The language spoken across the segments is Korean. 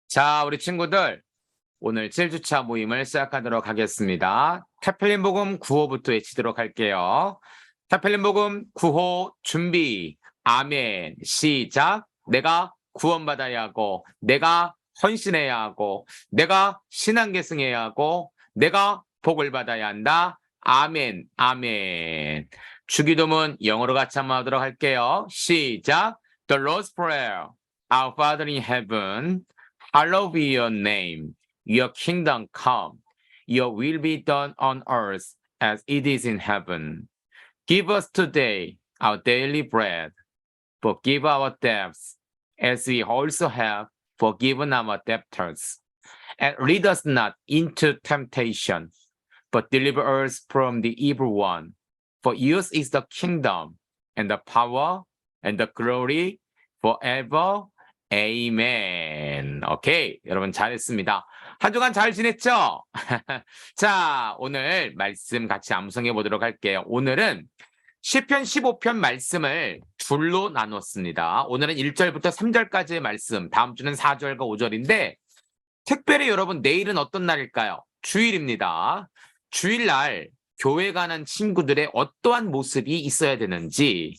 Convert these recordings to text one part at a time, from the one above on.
자, 우리 친구들, 오늘 7주차 모임을 시작하도록 하겠습니다. 태필린 복음 9호부터 외치도록 할게요. 태필린 복음 9호 준비. 아멘. 시작. 내가 구원받아야 하고, 내가 헌신해야 하고, 내가 신앙 계승해야 하고, 내가 복을 받아야 한다. 아멘. 아멘. 주기도문 영어로 같이 한번 하도록 할게요. 시작. The Lord's Prayer. Our Father in heaven, hallowed be your name. Your kingdom come. Your will be done on earth as it is in heaven. Give us today our daily bread. Forgive our debts as we also have forgiven our debtors. And lead us not into temptation, but deliver us from the evil one. For yours is the kingdom and the power and the glory forever. 에이멘. 오케이. 여러분 잘했습니다. 한 주간 잘 지냈죠? 자, 오늘 말씀 같이 암송해 보도록 할게요. 오늘은 시편 15편 말씀을 둘로 나눴습니다. 오늘은 1절부터 3절까지의 말씀, 다음 주는 4절과 5절인데 특별히 여러분 내일은 어떤 날일까요? 주일입니다. 주일날 교회 가는 친구들의 어떠한 모습이 있어야 되는지,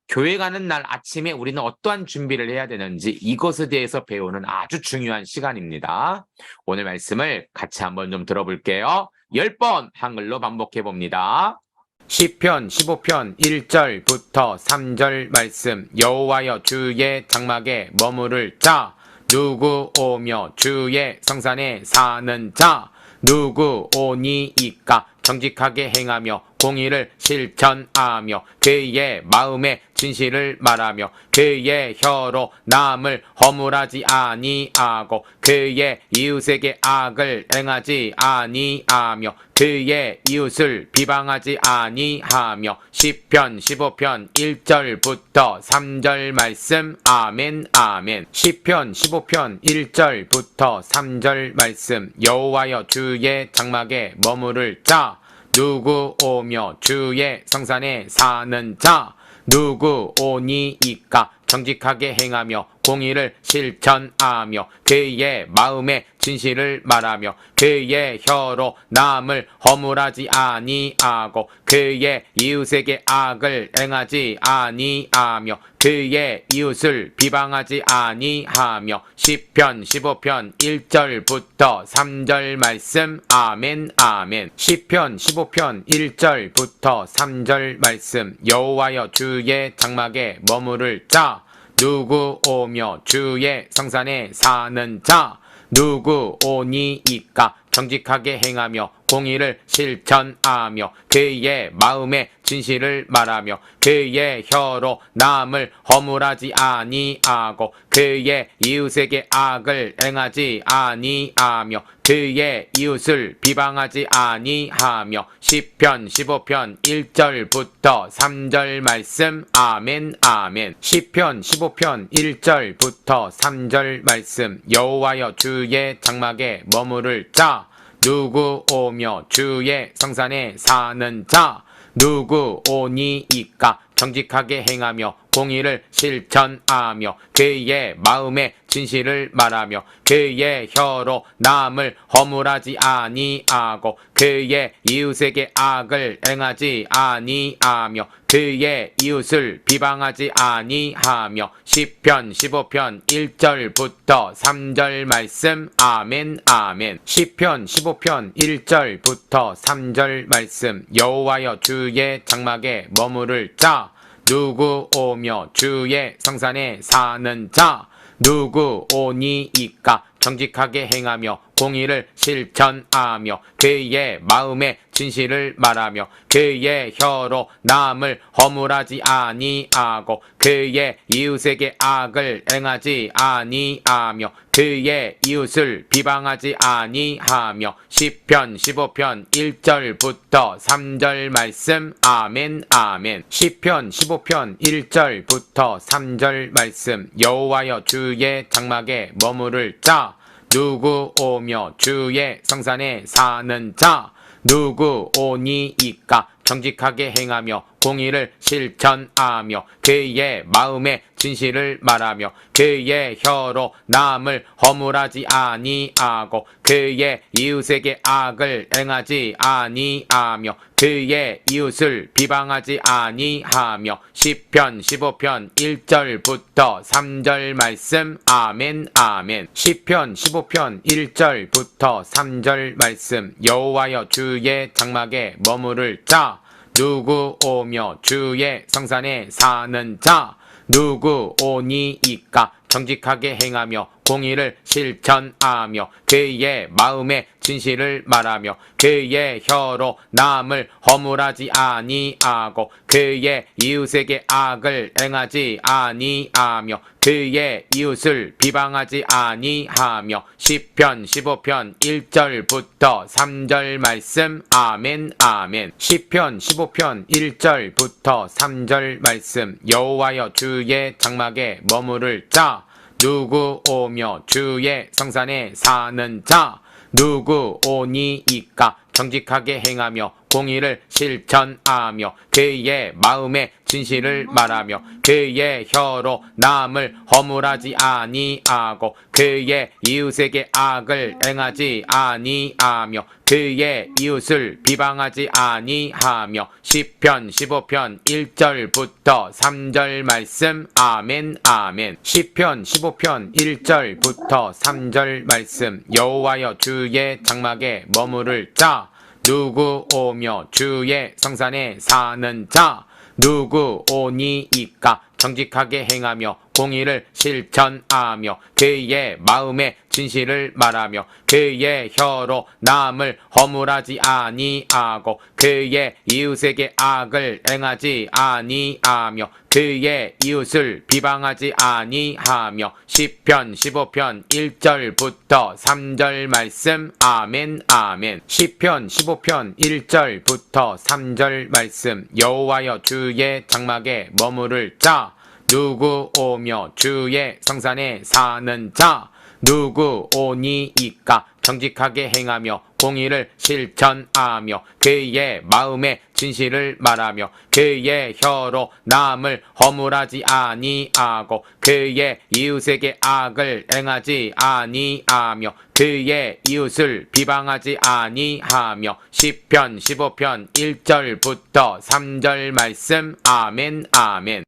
교회 가는 날 아침에 우리는 어떠한 준비를 해야 되는지 이것에 대해서 배우는 아주 중요한 시간입니다. 오늘 말씀을 같이 한번 좀 들어볼게요. 10번 한글로 반복해 봅니다. 시편 15편 1절부터 3절 말씀. 여호와여 주의 장막에 머무를 자, 누구 오며 주의 성산에 사는 자, 누구 오니이까. 정직하게 행하며 공의를 실천하며 그의 마음에 진실을 말하며 그의 혀로 남을 허물하지 아니하고 그의 이웃에게 악을 행하지 아니하며 그의 이웃을 비방하지 아니하며. 시편 15편 1절부터 3절 말씀. 아멘 아멘. 시편 15편 1절부터 3절 말씀. 여호와여 주의 장막에 머무를 자, 누구 오며 주의 성산에 사는 자, 누구 오니이까. 정직하게 행하며 공의를 실천하며 그의 마음에 진실을 말하며 그의 혀로 남을 허물하지 아니하고 그의 이웃에게 악을 행하지 아니하며 그의 이웃을 비방하지 아니하며. 시편 15편 1절부터 3절 말씀. 아멘 아멘. 시편 15편 1절부터 3절 말씀. 여호와여 주의 장막에 머무를 자, 누구 오며 주의 성산에 사는 자, 누구 오니이까. 정직하게 행하며 공의를 실천하며 그의 마음에 진실을 말하며 그의 혀로 남을 허물하지 아니하고 그의 이웃에게 악을 행하지 아니하며 그의 이웃을 비방하지 아니하며. 시편 15편 1절부터 3절 말씀. 아멘 아멘. 시편 15편 1절부터 3절 말씀. 여호와여 주의 장막에 머무를 자, 누구 오며 주의 성산에 사는 자, 누구 오니이까. 정직하게 행하며 공의를 실천하며 그의 마음에 진실을 말하며 그의 혀로 남을 허물하지 아니하고 그의 이웃에게 악을 행하지 아니하며 그의 이웃을 비방하지 아니하며. 시편 15편 1절부터 3절 말씀. 아멘 아멘. 시편 15편 1절부터 3절 말씀. 여호와여 주의 장막에 머무를 자, 누구 오며 주의 성산에 사는 자, 누구 오니이까. 정직하게 행하며 공의를 실천하며 그의 마음에 진실을 말하며 그의 혀로 남을 허물하지 아니하고 그의 이웃에게 악을 행하지 아니하며 그의 이웃을 비방하지 아니하며. 시편 15편 1절부터 3절 말씀. 아멘 아멘. 시편 15편 1절부터 3절 말씀. 여호와여 주의 장막에 머무를 자, 누구 오며 주의 성산에 사는 자, 누구 오니이까. 정직하게 행하며 공의를 실천하며 그의 마음의 진실을 말하며 그의 혀로 남을 허물하지 아니하고 그의 이웃에게 악을 행하지 아니하며 그의 이웃을 비방하지 아니하며 시편 15편 1절부터 3절 말씀. 아멘 아멘. 시편 15편 1절부터 3절 말씀. 여호와여 주의 장막에 머무를 자 누구 오며 주의 성산에 사는 자 누구 오니이까 정직하게 행하며 공의를 실천하며 그의 마음의 진실을 말하며 그의 혀로 남을 허물하지 아니하고 그의 이웃에게 악을 행하지 아니하며 그의 이웃을 비방하지 아니하며 시편 15편 1절부터 3절 말씀. 아멘 아멘. 시편 15편 1절부터 3절 말씀. 여호와여 주의 장막에 머무를 자 누구 오며 주의 성산에 사는 자 누구 오니이까 정직하게 행하며 공의를 실천하며 그의 마음의 진실을 말하며 그의 혀로 남을 허물하지 아니하고 그의 이웃에게 악을 행하지 아니하며 그의 이웃을 비방하지 아니하며 시편 15편 1절부터 3절 말씀. 아멘 아멘. 시편 15편 1절부터 3절 말씀. 여호와여 주의 장막에 머무를 자 누구 오며 주의 성산에 사는 자 누구 오니이까 정직하게 행하며 공의를 실천하며 그의 마음의 진실을 말하며 그의 혀로 남을 허물하지 아니하고 그의 이웃에게 악을 행하지 아니하며 그의 이웃을 비방하지 아니하며 시편 15편 1절부터 3절 말씀. 아멘 아멘. 시편 15편 1절부터 3절 말씀. 여호와여 주의 장막에 머무를 자 누구 오며 주의 성산에 사는 자 누구 오니이까 정직하게 행하며 공의를 실천하며 그의 마음의 진실을 말하며 그의 혀로 남을 허물하지 아니하고 그의 이웃에게 악을 행하지 아니하며 그의 이웃을 비방하지 아니하며 시편 15편 1절부터 3절 말씀. 아멘 아멘.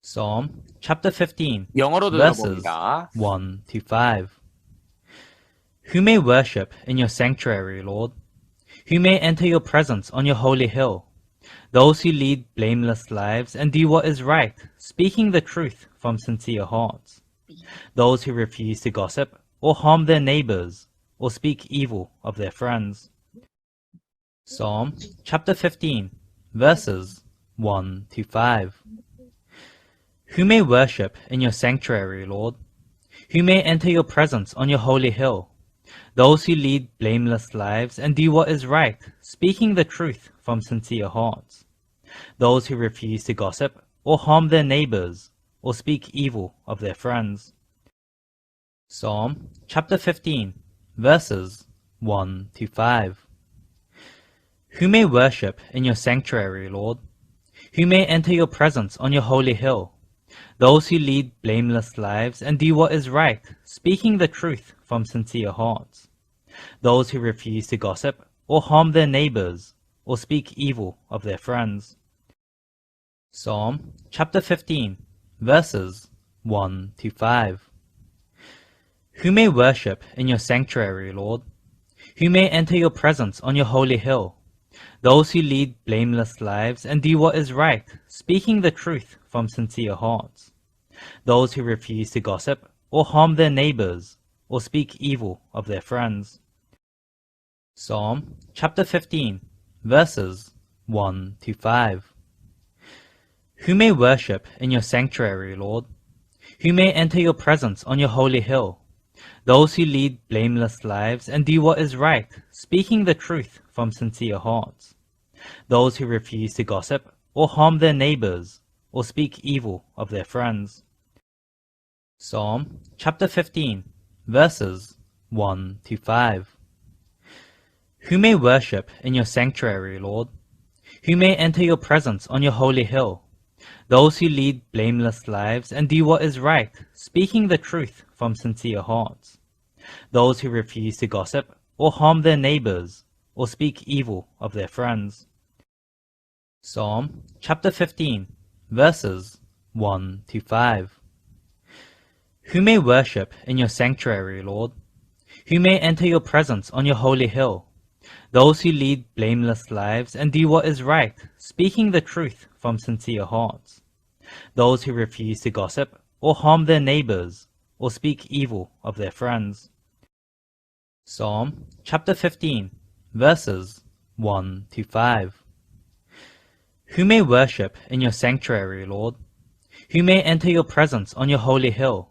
Psalm chapter 15, 영어로 verses 들어봅니다. 1 to 5. Who may worship in your sanctuary, Lord? Who may enter your presence on your holy hill? Those who lead blameless lives and do what is right, speaking the truth from sincere hearts. Those who refuse to gossip or harm their neighbors or speak evil of their friends. Psalm chapter 15, verses 1 to 5. Who may worship in your sanctuary, Lord? Who may enter your presence on your holy hill? Those who lead blameless lives and do what is right, speaking the truth from sincere hearts. Those who refuse to gossip or harm their neighbors or speak evil of their friends. Psalm chapter 15, verses 1 to 5. Who may worship in your sanctuary, Lord? Who may enter your presence on your holy hill? Those who lead blameless lives and do what is right, speaking the truth from sincere hearts. Those who refuse to gossip or harm their neighbors or speak evil of their friends. Psalm chapter 15, verses 1 to 5. Who may worship in your sanctuary, Lord? Who may enter your presence on your holy hill? Those who lead blameless lives and do what is right, speaking the truth from sincere hearts. Those who refuse to gossip or harm their neighbors or speak evil of their friends. Psalm chapter 15, verses 1 to 5. Who may worship in your sanctuary, Lord? Who may enter your presence on your holy hill? Those who lead blameless lives and do what is right, speaking the truth from sincere hearts. Those who refuse to gossip or harm their neighbors or speak evil of their friends. Psalm chapter 15, verses 1 to 5. Who may worship in your sanctuary, Lord? who may enter your presence on your holy hill. Those who lead blameless lives and do what is right, speaking the truth from sincere hearts. Those who refuse to gossip or harm their neighbors or speak evil of their friends. Psalm chapter 15, verses 1 to 5. Who may worship in your sanctuary, Lord? Who may enter your presence on your holy hill? Those who lead blameless lives and do what is right, speaking the truth from sincere hearts. Those who refuse to gossip or harm their neighbors or speak evil of their friends. Psalm chapter 15, verses 1 to 5. Who may worship in your sanctuary, Lord? Who may enter your presence on your holy hill?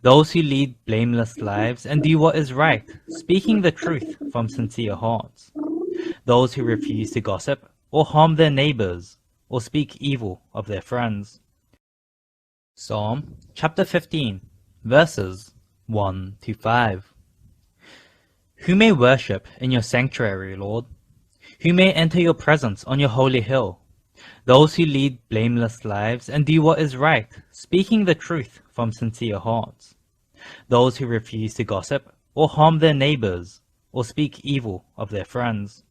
Those who lead blameless lives and do what is right, speaking the truth from sincere hearts. Those who refuse to gossip or harm their neighbors or speak evil of their friends. Psalm chapter 15, verses 1 to 5. Who may worship in your sanctuary, Lord? Who may enter your presence on your holy hill? Those who lead blameless lives and do what is right, speaking the truth from sincere hearts. Those who refuse to gossip or harm their neighbors or speak evil of their friends.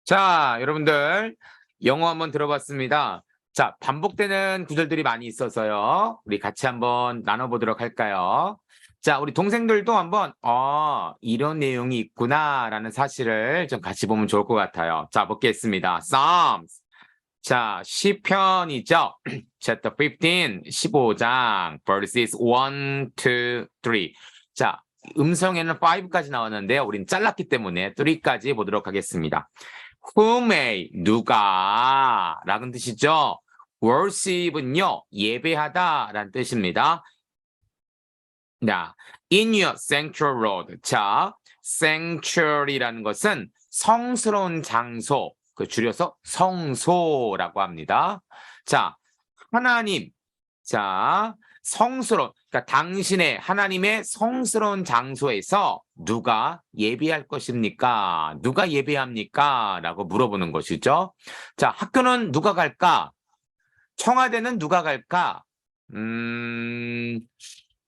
자, 여러분들 영어 한번 들어봤습니다. 자, 반복되는 구절들이 많이 있어서요. 우리 같이 한번 나눠보도록 할까요? 자, 우리 동생들도 한번 이런 내용이 있구나라는 사실을 좀 같이 보면 좋을 것 같아요. 자, 보겠습니다. Psalms. 자, 시편이죠. Chapter 15, 15장, verses 1 to 3. 자, 음성에는 5까지 나왔는데요. 우린 잘랐기 때문에 3까지 보도록 하겠습니다. Who may, 누가 라는 뜻이죠. worship은요, 예배하다 라는 뜻입니다. 자, in your sanctuary, Lord. 자, sanctuary라는 것은 성스러운 장소, 그 줄여서 성소라고 합니다. 자, 하나님, 자, 성스러운, 그러니까 당신의 하나님의 성스러운 장소에서 누가 예배할 것입니까? 누가 예배합니까? 라고 물어보는 것이죠. 자, 학교는 누가 갈까? 청와대는 누가 갈까?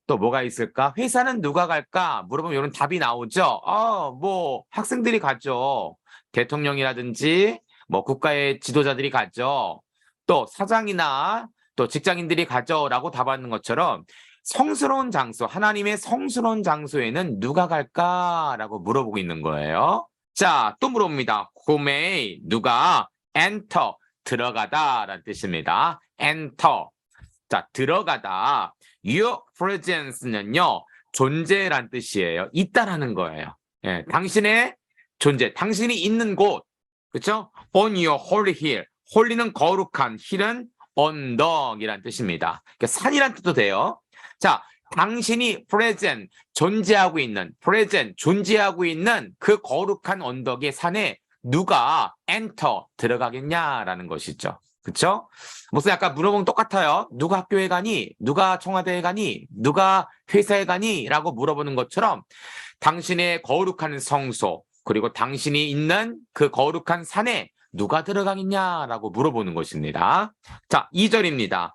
또 뭐가 있을까? 회사는 누가 갈까? 물어보면 이런 답이 나오죠. 뭐 학생들이 가죠. 대통령이라든지 뭐 국가의 지도자들이 가죠. 또 사장이나 또 직장인들이 가죠. 라고 답하는 것처럼 성스러운 장소, 하나님의 성스러운 장소에는 누가 갈까라고 물어보고 있는 거예요. 자, 또 물어봅니다. Who may, 누가 enter, 들어가다라는 뜻입니다. enter. 자, 들어가다. Your presence는요, 존재란 뜻이에요. 있다라는 거예요. 예, 당신의 존재, 당신이 있는 곳, 그렇죠? On your holy hill. 홀리는 거룩한, hill은 언덕이란 뜻입니다. 그러니까 산이란 뜻도 돼요. 자, 당신이 present, 존재하고 있는, present, 존재하고 있는 그 거룩한 언덕의 산에 누가 enter, 들어가겠냐라는 것이죠. 그쵸? 무슨 약간 물어보면 똑같아요. 누가 학교에 가니? 누가 청와대에 가니? 누가 회사에 가니? 라고 물어보는 것처럼 당신의 거룩한 성소, 그리고 당신이 있는 그 거룩한 산에 누가 들어가겠냐라고 물어보는 것입니다. 자, 2절입니다.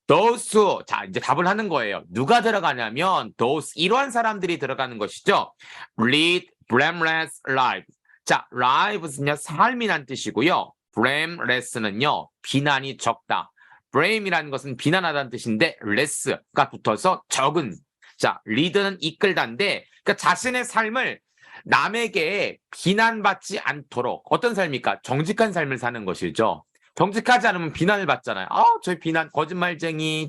those who, 자, 이제 답을 하는 거예요. 누가 들어가냐면 those, 이러한 사람들이 들어가는 것이죠. lead blameless life. 자, live는요, 삶이란 뜻이고요. blameless는요, 비난이 적다. blame이라는 것은 비난하다는 뜻인데 less가 붙어서 적은. 자, lead는 이끌다인데, 그러니까 자신의 삶을 남에게 비난받지 않도록, 어떤 삶입니까? 정직한 삶을 사는 것이죠. 정직하지 않으면 비난을 받잖아요. 저 비난, 거짓말쟁이,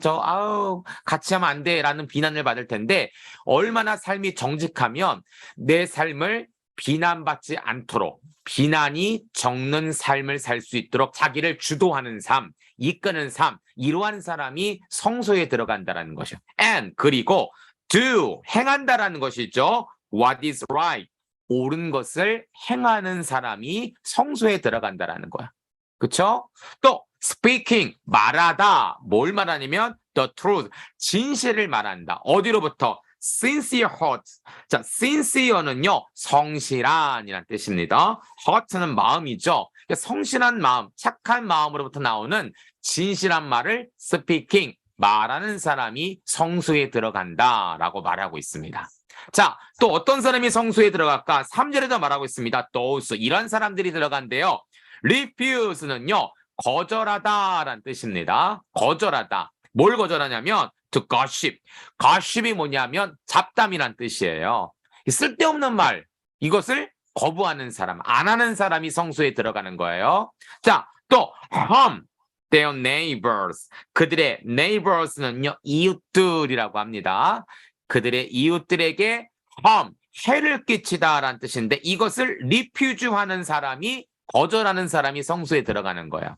같이 하면 안 돼, 라는 비난을 받을 텐데, 얼마나 삶이 정직하면 내 삶을 비난받지 않도록, 비난이 적는 삶을 살 수 있도록 자기를 주도하는 삶, 이끄는 삶, 이러한 사람이 성소에 들어간다라는 것이요. and, 그리고 do, 행한다라는 것이죠. what is right, 옳은 것을 행하는 사람이 성소에 들어간다라는 거야. 그쵸? 또 speaking, 말하다. 뭘 말하냐면 the truth, 진실을 말한다. 어디로부터? sincere heart. 자, sincere는요, 성실한이란 뜻입니다. heart는 마음이죠. 성실한 마음, 착한 마음으로부터 나오는 진실한 말을 speaking, 말하는 사람이 성수에 들어간다라고 말하고 있습니다. 자, 또 어떤 사람이 성수에 들어갈까? 3절에도 말하고 있습니다. those, 이런 사람들이 들어간대요. refuse는요, 거절하다라는 뜻입니다. 거절하다. 뭘 거절하냐면 to gossip. gossip이 뭐냐면 잡담이란 뜻이에요. 쓸데없는 말, 이것을 거부하는 사람, 안 하는 사람이 성수에 들어가는 거예요. 자, 또 harm their neighbors. 그들의 neighbors는요, 이웃들이라고 합니다. 그들의 이웃들에게 harm, 해를 끼치다라는 뜻인데 이것을 refuse하는 사람이, 거절하는 사람이 성수에 들어가는 거예요.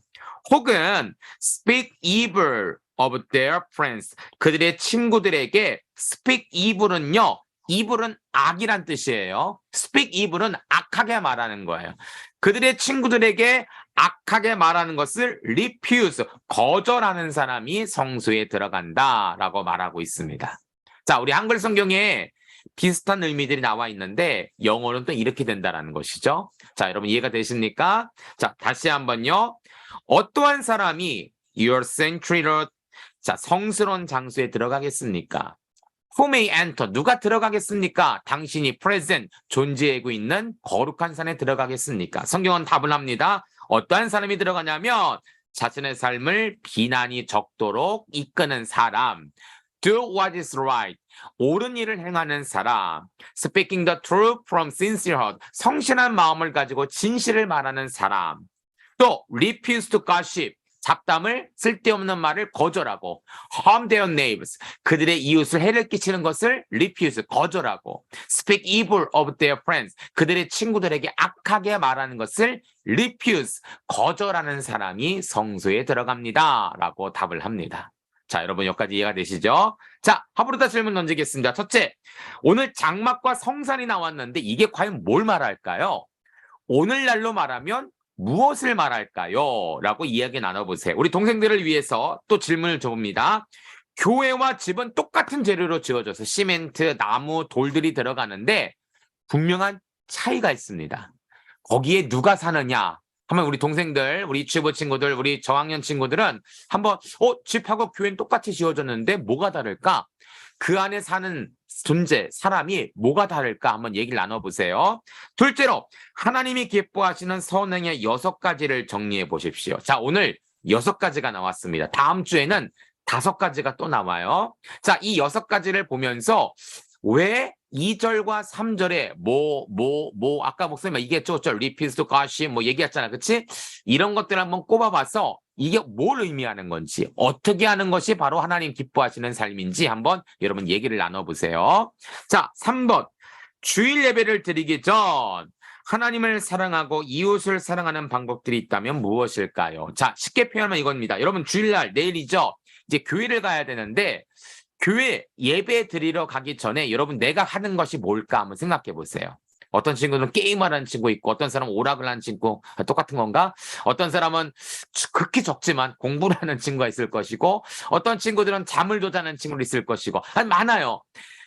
혹은 speak evil of their friends. 그들의 친구들에게 speak evil은요, evil은 악이란 뜻이에요. speak evil은 악하게 말하는 거예요. 그들의 친구들에게 악하게 말하는 것을 refuse, 거절하는 사람이 성수에 들어간다라고 말하고 있습니다. 자, 우리 한글 성경에 비슷한 의미들이 나와 있는데 영어는 또 이렇게 된다라는 것이죠. 자, 여러분 이해가 되십니까? 자, 다시 한번요. 어떠한 사람이 your sanctuary, 자, 성스러운 장소에 들어가겠습니까? Who may enter, 누가 들어가겠습니까? 당신이 present, 존재하고 있는 거룩한 산에 들어가겠습니까? 성경은 답을 합니다. 어떠한 사람이 들어가냐면 자신의 삶을 비난이 적도록 이끄는 사람, do what is right, 옳은 일을 행하는 사람, speaking the truth from sincere heart, 성실한 마음을 가지고 진실을 말하는 사람, 또 refuse to gossip, 잡담을, 쓸데없는 말을 거절하고, harm their neighbors, 그들의 이웃을 해를 끼치는 것을 refuse, 거절하고, speak evil of their friends, 그들의 친구들에게 악하게 말하는 것을 refuse, 거절하는 사람이 성소에 들어갑니다 라고 답을 합니다. 자, 여러분 여기까지 이해가 되시죠? 자, 하부르다 질문 던지겠습니다. 첫째, 오늘 장막과 성산이 나왔는데 이게 과연 뭘 말할까요? 오늘날로 말하면 무엇을 말할까요? 라고 이야기 나눠보세요. 우리 동생들을 위해서 또 질문을 줘봅니다. 교회와 집은 똑같은 재료로 지어져서 시멘트, 나무, 돌들이 들어가는데 분명한 차이가 있습니다. 거기에 누가 사느냐? 하면 우리 동생들, 우리 유치부 친구들, 우리 저학년 친구들은 한번 집하고 교회는 똑같이 지어졌는데 뭐가 다를까? 그 안에 사는 존재, 사람이 뭐가 다를까? 한번 얘기를 나눠보세요. 둘째로 하나님이 기뻐하시는 선행의 6가지를 정리해 보십시오. 자, 오늘 6가지가 나왔습니다. 다음 주에는 5가지가 또 나와요. 자, 이 6가지를 보면서 왜 2절과 3절에 아까 목사님 이게 리피스 가시 얘기했잖아. 그치? 이런 것들 한번 꼽아봐서 이게 뭘 의미하는 건지, 어떻게 하는 것이 바로 하나님 기뻐하시는 삶인지 한번 여러분 얘기를 나눠보세요. 자, 3번. 주일 예배를 드리기 전 하나님을 사랑하고 이웃을 사랑하는 방법들이 있다면 무엇일까요? 자, 쉽게 표현하면 이겁니다. 여러분 주일날 내일이죠? 이제 교회를 가야 되는데 교회 예배 드리러 가기 전에 여러분 내가 하는 것이 뭘까 한번 생각해 보세요. 어떤 친구는 게임을 하는 친구 있고 어떤 사람은 오락을 하는 친구, 똑같은 건가? 어떤 사람은 극히 적지만 공부를 하는 친구가 있을 것이고 어떤 친구들은 잠을 더 자는 친구도 있을 것이고 많아요.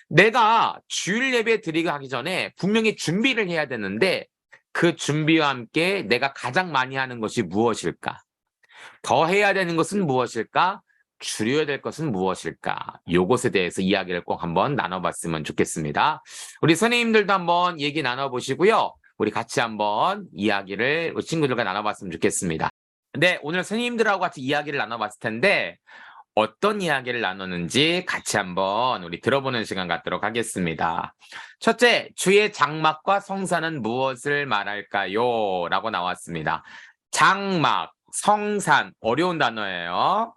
내가 주일 예배 드리고 하기 전에 분명히 준비를 해야 되는데 그 준비와 함께 내가 가장 많이 하는 것이 무엇일까? 더 해야 되는 것은 무엇일까? 줄여야 될 것은 무엇일까? 요것에 대해서 이야기를 꼭 한번 나눠봤으면 좋겠습니다. 우리 선생님들도 한번 얘기 나눠보시고요. 우리 같이 한번 이야기를 우리 친구들과 나눠봤으면 좋겠습니다. 네, 오늘 선생님들하고 같이 이야기를 나눠봤을 텐데 어떤 이야기를 나누는지 같이 한번 우리 들어보는 시간 갖도록 하겠습니다. 첫째, 주의 장막과 성산은 무엇을 말할까요? 라고 나왔습니다. 장막, 성산, 어려운 단어예요.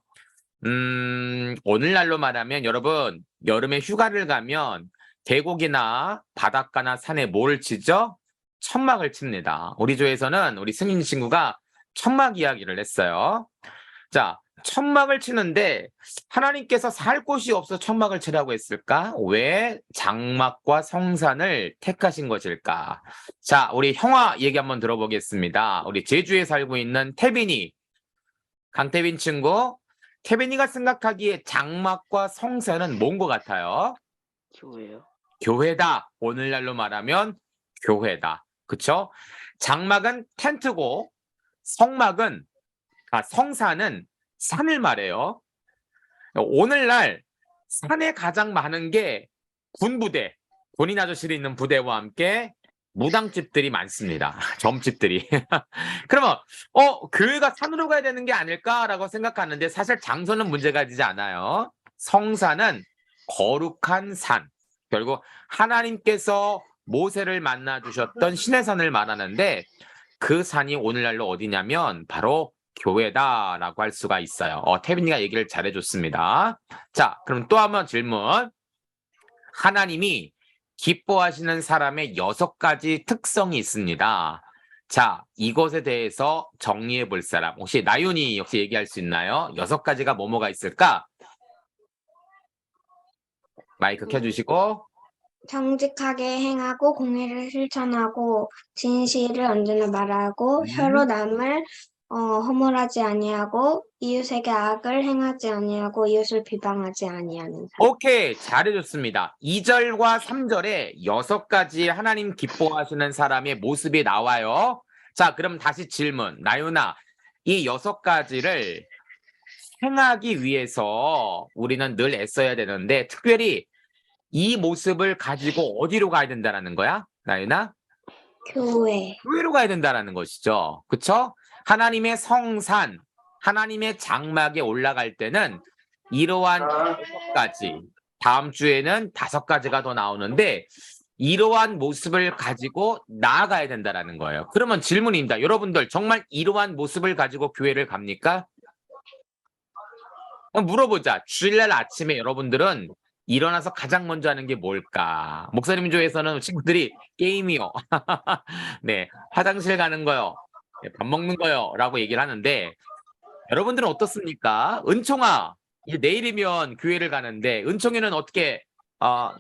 오늘날로 말하면 여러분 여름에 휴가를 가면 계곡이나 바닷가나 산에 뭘 치죠? 천막을 칩니다. 우리 조에서는 우리 승인 친구가 천막 이야기를 했어요. 자, 천막을 치는데 하나님께서 살 곳이 없어 천막을 치라고 했을까? 왜 장막과 성산을 택하신 것일까? 자, 우리 형아 얘기 한번 들어보겠습니다. 우리 제주에 살고 있는 태빈이, 강태빈 친구, 태빈이가 생각하기에 장막과 성산은 뭔 것 같아요? 교회요? 교회다. 오늘날로 말하면 교회다. 그쵸? 장막은 텐트고 성막은, 성산은 산을 말해요. 오늘날 산에 가장 많은 게 군부대, 군인 아저씨들이 있는 부대와 함께 무당집들이 많습니다. 점집들이. 그러면 교회가 산으로 가야 되는 게 아닐까라고 생각하는데 사실 장소는 문제가 되지 않아요. 성산은 거룩한 산. 결국 하나님께서 모세를 만나 주셨던 시내산을 말하는데 그 산이 오늘날로 어디냐면 바로 교회다라고 할 수가 있어요. 태빈이가 얘기를 잘해줬습니다. 자, 그럼 또 한번 질문. 하나님이 기뻐하시는 사람의 6가지 특성이 있습니다. 자, 이것에 대해서 정리해 볼 사람. 혹시 나윤이 혹시 얘기할 수 있나요? 6가지가 뭐뭐가 있을까? 마이크 켜주시고. 정직하게 행하고 공의를 실천하고 진실을 언제나 말하고 혀로 남을 허물하지 아니하고 이웃에게 악을 행하지 아니하고 이웃을 비방하지 아니하는 사람. 오케이, 잘해줬습니다. 2절과 3절에 6가지 하나님 기뻐하시는 사람의 모습이 나와요. 자, 그럼 다시 질문. 나윤아, 이 6가지를 행하기 위해서 우리는 늘 애써야 되는데 특별히 이 모습을 가지고 어디로 가야 된다는 거야? 나윤아? 교회. 교회로 가야 된다는 것이죠. 그쵸? 하나님의 성산, 하나님의 장막에 올라갈 때는 이러한 6가지, 다음 주에는 5가지가 더 나오는데 이러한 모습을 가지고 나아가야 된다는 거예요. 그러면 질문입니다. 여러분들 정말 이러한 모습을 가지고 교회를 갑니까? 물어보자. 주일날 아침에 여러분들은 일어나서 가장 먼저 하는 게 뭘까? 목사님 조에서는 친구들이 게임이요. 네, 화장실 가는 거요. 네, 밥 먹는 거요. 라고 얘기를 하는데 여러분들은 어떻습니까? 은총아, 이제 내일이면 교회를 가는데 은총이는 어떻게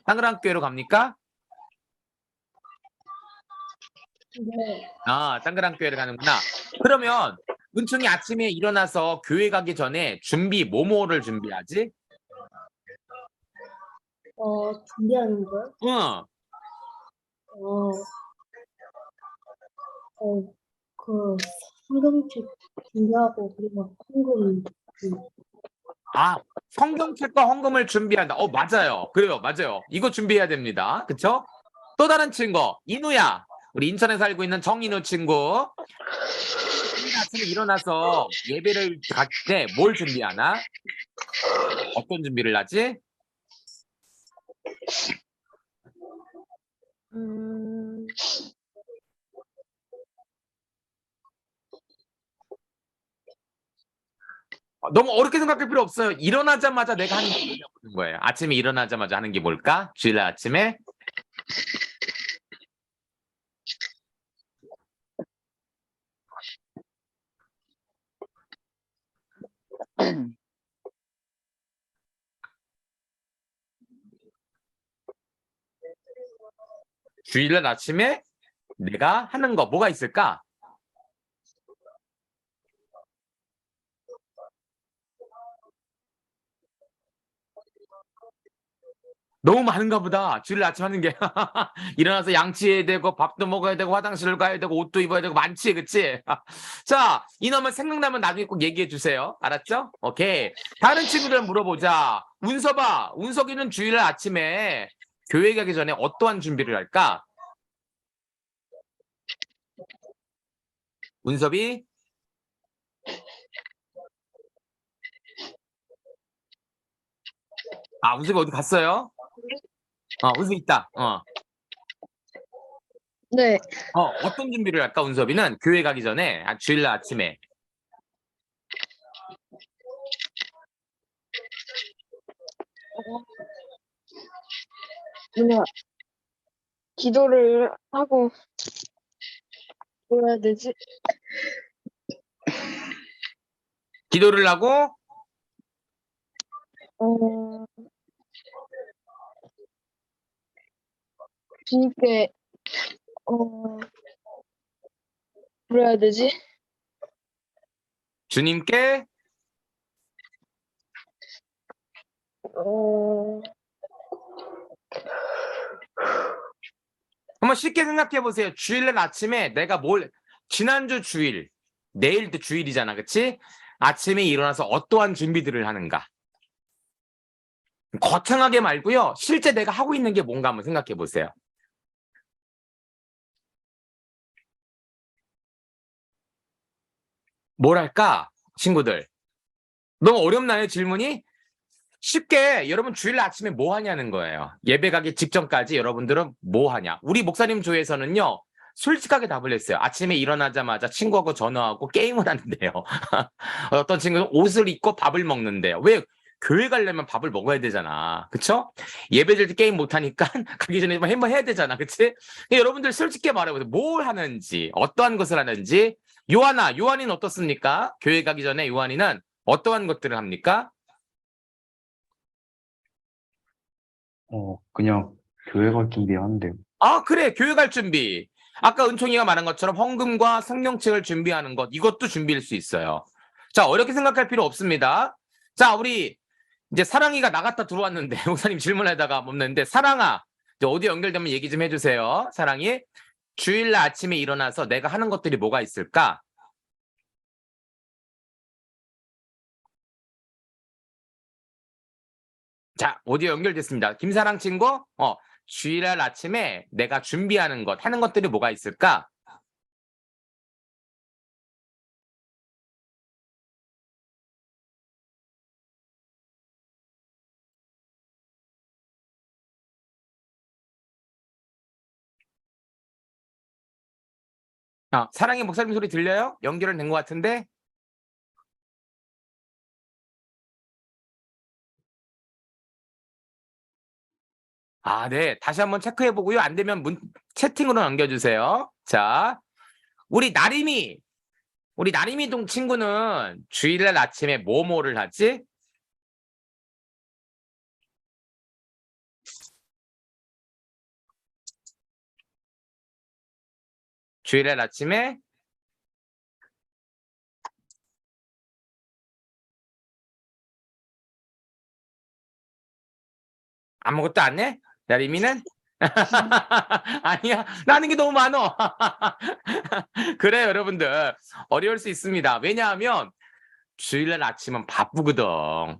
땅그랑 교회로 갑니까? 네. 땅그랑 교회를 가는구나. 그러면 은총이 아침에 일어나서 교회 가기 전에 뭐뭐를 준비하지? 준비하는 거요? 응. 성경책 준비하고 그리고 헌금. 성경책과 헌금을 준비한다. 맞아요. 그래요. 맞아요. 이거 준비해야 됩니다. 그쵸? 또 다른 친구, 인우야. 우리 인천에 살고 있는 정인우 친구. 오늘 아침에 일어나서 예배를 갈 때 뭘 준비하나? 어떤 준비를 하지? 너무 어렵게 생각할 필요 없어요. 일어나자마자 내가 하는 게 거예요. 아침에 일어나자마자 하는 게 뭘까? 주일날 아침에? 주일날 아침에 내가 하는 거 뭐가 있을까? 너무 많은가 보다. 주일날 아침 하는 게. 일어나서 양치해야 되고 밥도 먹어야 되고 화장실을 가야 되고 옷도 입어야 되고 많지, 그치? 자, 이놈은 생각나면 나중에 꼭 얘기해 주세요. 알았죠? 오케이. 다른 친구들 물어보자. 운석아, 운석이는 주일날 아침에 교회 가기 전에 어떠한 준비를 할까? 운섭이? 운섭이 어디 갔어요? 운섭이 있다. 네. 어떤 준비를 할까, 운섭이는? 교회 가기 전에, 주일날 아침에. 뭔가 기도를 하고 뭐라 해야 되지? 기도를 하고, 주님께 뭐라 해야 되지? 주님께, 한번 쉽게 생각해 보세요. 주일날 아침에 내가 지난주 주일, 내일도 주일이잖아. 그치? 아침에 일어나서 어떠한 준비들을 하는가? 거창하게 말고요. 실제 내가 하고 있는 게 뭔가 한번 생각해 보세요. 뭐랄까, 친구들. 너무 어렵나요, 질문이? 쉽게 여러분 주일 아침에 뭐 하냐는 거예요. 예배 가기 직전까지 여러분들은 뭐 하냐. 우리 목사님 조에서는요. 솔직하게 답을 했어요. 아침에 일어나자마자 친구하고 전화하고 게임을 하는데요. 어떤 친구는 옷을 입고 밥을 먹는데요. 왜? 교회 가려면 밥을 먹어야 되잖아. 그쵸? 예배 드릴 때 게임 못하니까 가기 전에 한번 해야 되잖아. 그치? 여러분들 솔직히 말해보세요. 뭘 하는지, 어떠한 것을 하는지. 요한이는 어떻습니까? 교회 가기 전에 요한이는 어떠한 것들을 합니까? 그냥 교회 갈 준비하는데요. 아, 그래. 교회 갈 준비. 아까 은총이가 말한 것처럼 헌금과 성경책을 준비하는 것. 이것도 준비일 수 있어요. 자, 어렵게 생각할 필요 없습니다. 자, 우리 이제 사랑이가 나갔다 들어왔는데 목사님 질문하다가 멈는데 사랑아, 이제 어디 연결되면 얘기 좀 해주세요. 사랑이. 주일날 아침에 일어나서 내가 하는 것들이 뭐가 있을까? 자, 오디오 연결됐습니다. 김사랑 친구, 주일날 아침에 내가 준비하는 것, 하는 것들이 뭐가 있을까? 사랑의 목사님 소리 들려요? 연결은 된 것 같은데? 네. 다시 한번 체크해 보고요. 안 되면 채팅으로 남겨주세요. 자, 우리 나림이 동 친구는 주일날 아침에 뭐를 하지? 주일날 아침에 아무것도 안 해? 나림이는? 아니야. 나는 게 너무 많어. 그래요, 여러분들. 어려울 수 있습니다. 왜냐하면 주일날 아침은 바쁘거든.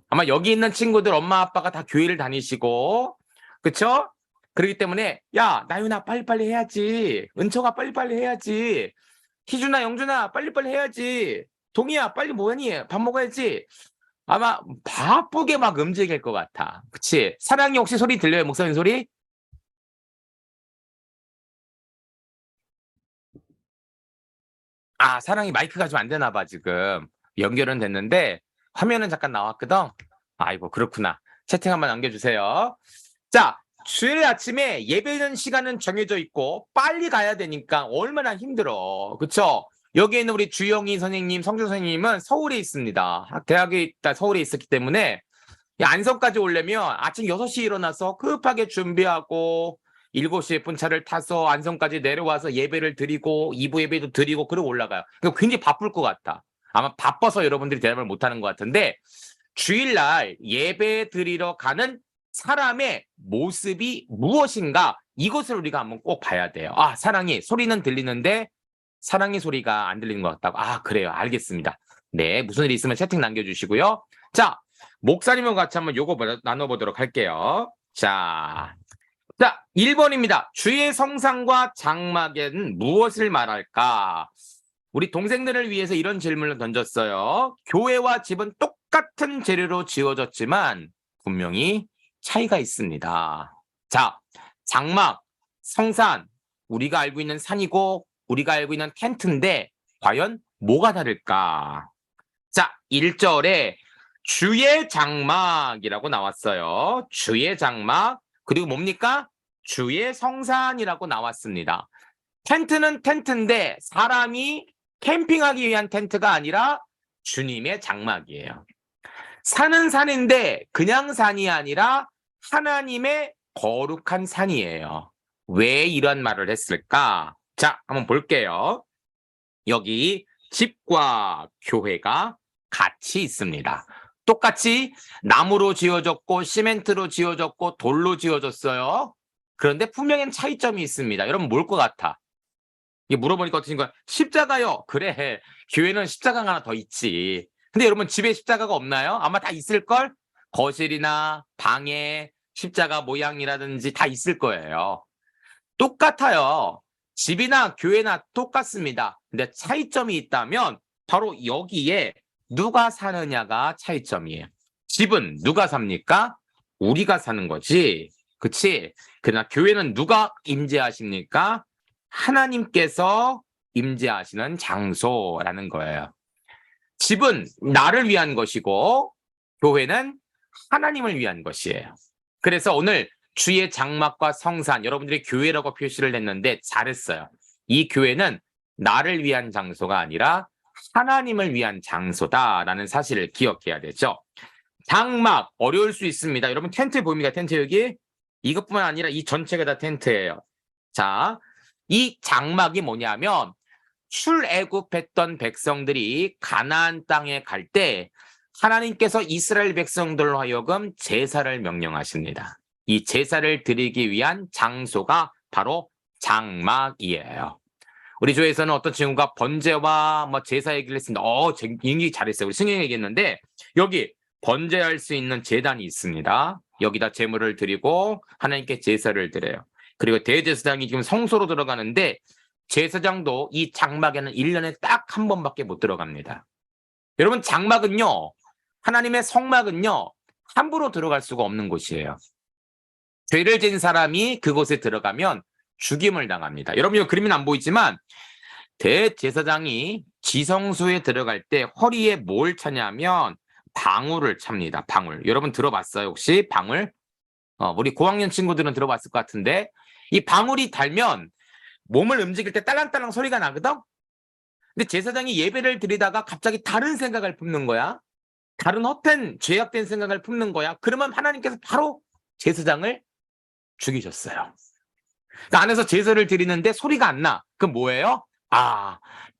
아마 여기 있는 친구들 엄마 아빠가 다 교회를 다니시고, 그쵸? 그렇기 때문에 야, 나윤아 빨리빨리 해야지. 은총아 빨리빨리 해야지. 희준아, 영준아 빨리빨리 해야지. 동희야 빨리 뭐하니? 밥 먹어야지. 아마 바쁘게 막 움직일 것 같아. 그치? 사랑이 혹시 소리 들려요? 목사님 소리? 사랑이 마이크가 좀 안 되나 봐, 지금. 연결은 됐는데, 화면은 잠깐 나왔거든? 아이고, 그렇구나. 채팅 한번 남겨주세요. 자, 주일 아침에 예배는 시간은 정해져 있고, 빨리 가야 되니까 얼마나 힘들어. 그쵸? 여기 있는 우리 주영희 선생님, 성준 선생님은 서울에 있습니다. 대학에 있다, 서울에 있었기 때문에, 안성까지 오려면 아침 6시에 일어나서 급하게 준비하고, 7시에 분차를 타서 안성까지 내려와서 예배를 드리고 2부 예배도 드리고 그러고 올라가요. 그러니까 굉장히 바쁠 것 같아. 아마 바빠서 여러분들이 대답을 못하는 것 같은데 주일날 예배 드리러 가는 사람의 모습이 무엇인가 이것을 우리가 한번 꼭 봐야 돼요. 사랑이 소리는 들리는데 사랑의 소리가 안 들리는 것 같다고. 그래요. 알겠습니다. 네, 무슨 일이 있으면 채팅 남겨주시고요. 자, 목사님과 같이 한번 요거 나눠보도록 할게요. 자, 1번입니다. 주의 성상과 장막에는 무엇을 말할까? 우리 동생들을 위해서 이런 질문을 던졌어요. 교회와 집은 똑같은 재료로 지어졌지만 분명히 차이가 있습니다. 자, 장막, 성산, 우리가 알고 있는 산이고 우리가 알고 있는 텐트인데 과연 뭐가 다를까? 자, 1절에 주의 장막이라고 나왔어요. 주의 장막. 그리고 뭡니까? 주의 성산이라고 나왔습니다. 텐트는 텐트인데 사람이 캠핑하기 위한 텐트가 아니라 주님의 장막이에요. 산은 산인데 그냥 산이 아니라 하나님의 거룩한 산이에요. 왜 이런 말을 했을까? 자, 한번 볼게요. 여기 집과 교회가 같이 있습니다. 똑같이 나무로 지어졌고 시멘트로 지어졌고 돌로 지어졌어요. 그런데 분명히 차이점이 있습니다. 여러분 뭘 것 같아? 이게 물어보니까 어떠신 거야? 십자가요. 그래. 교회는 십자가가 하나 더 있지. 근데 여러분 집에 십자가가 없나요? 아마 다 있을걸? 거실이나 방에 십자가 모양이라든지 다 있을 거예요. 똑같아요. 집이나 교회나 똑같습니다. 근데 차이점이 있다면 바로 여기에 누가 사느냐가 차이점이에요. 집은 누가 삽니까? 우리가 사는 거지. 그치? 그러나 교회는 누가 임재하십니까? 하나님께서 임재하시는 장소라는 거예요. 집은 나를 위한 것이고 교회는 하나님을 위한 것이에요. 그래서 오늘 주의 장막과 성산, 여러분들이 교회라고 표시를 했는데 잘했어요. 이 교회는 나를 위한 장소가 아니라 하나님을 위한 장소다라는 사실을 기억해야 되죠. 장막, 어려울 수 있습니다. 여러분 텐트 보입니까? 텐트 여기? 이것뿐만 아니라 이 전체가 다 텐트예요. 자, 이 장막이 뭐냐면 출애굽했던 백성들이 가나안 땅에 갈 때 하나님께서 이스라엘 백성들로 하여금 제사를 명령하십니다. 이 제사를 드리기 위한 장소가 바로 장막이에요. 우리 교회에서는 어떤 친구가 번제와 제사 얘기를 했습니다. 얘기 잘했어요. 우리 승희 얘기했는데 여기 번제할 수 있는 제단이 있습니다. 여기다 제물을 드리고 하나님께 제사를 드려요. 그리고 대제사장이 지금 성소로 들어가는데 제사장도 이 장막에는 1년에 딱 한 번밖에 못 들어갑니다. 여러분 장막은요, 하나님의 성막은요, 함부로 들어갈 수가 없는 곳이에요. 죄를 지은 사람이 그곳에 들어가면 죽임을 당합니다. 여러분 이 그림은 안 보이지만 대제사장이 지성소에 들어갈 때 허리에 뭘 차냐면 방울을 찹니다. 방울. 여러분 들어봤어요 혹시 방울? 우리 고학년 친구들은 들어봤을 것 같은데 이 방울이 달면 몸을 움직일 때 딸랑딸랑 소리가 나거든? 근데 제사장이 예배를 드리다가 갑자기 다른 생각을 품는 거야. 다른 헛된 죄악된 생각을 품는 거야. 그러면 하나님께서 바로 제사장을 죽이셨어요. 그 안에서 제사를 드리는데 소리가 안 나. 그럼 뭐예요?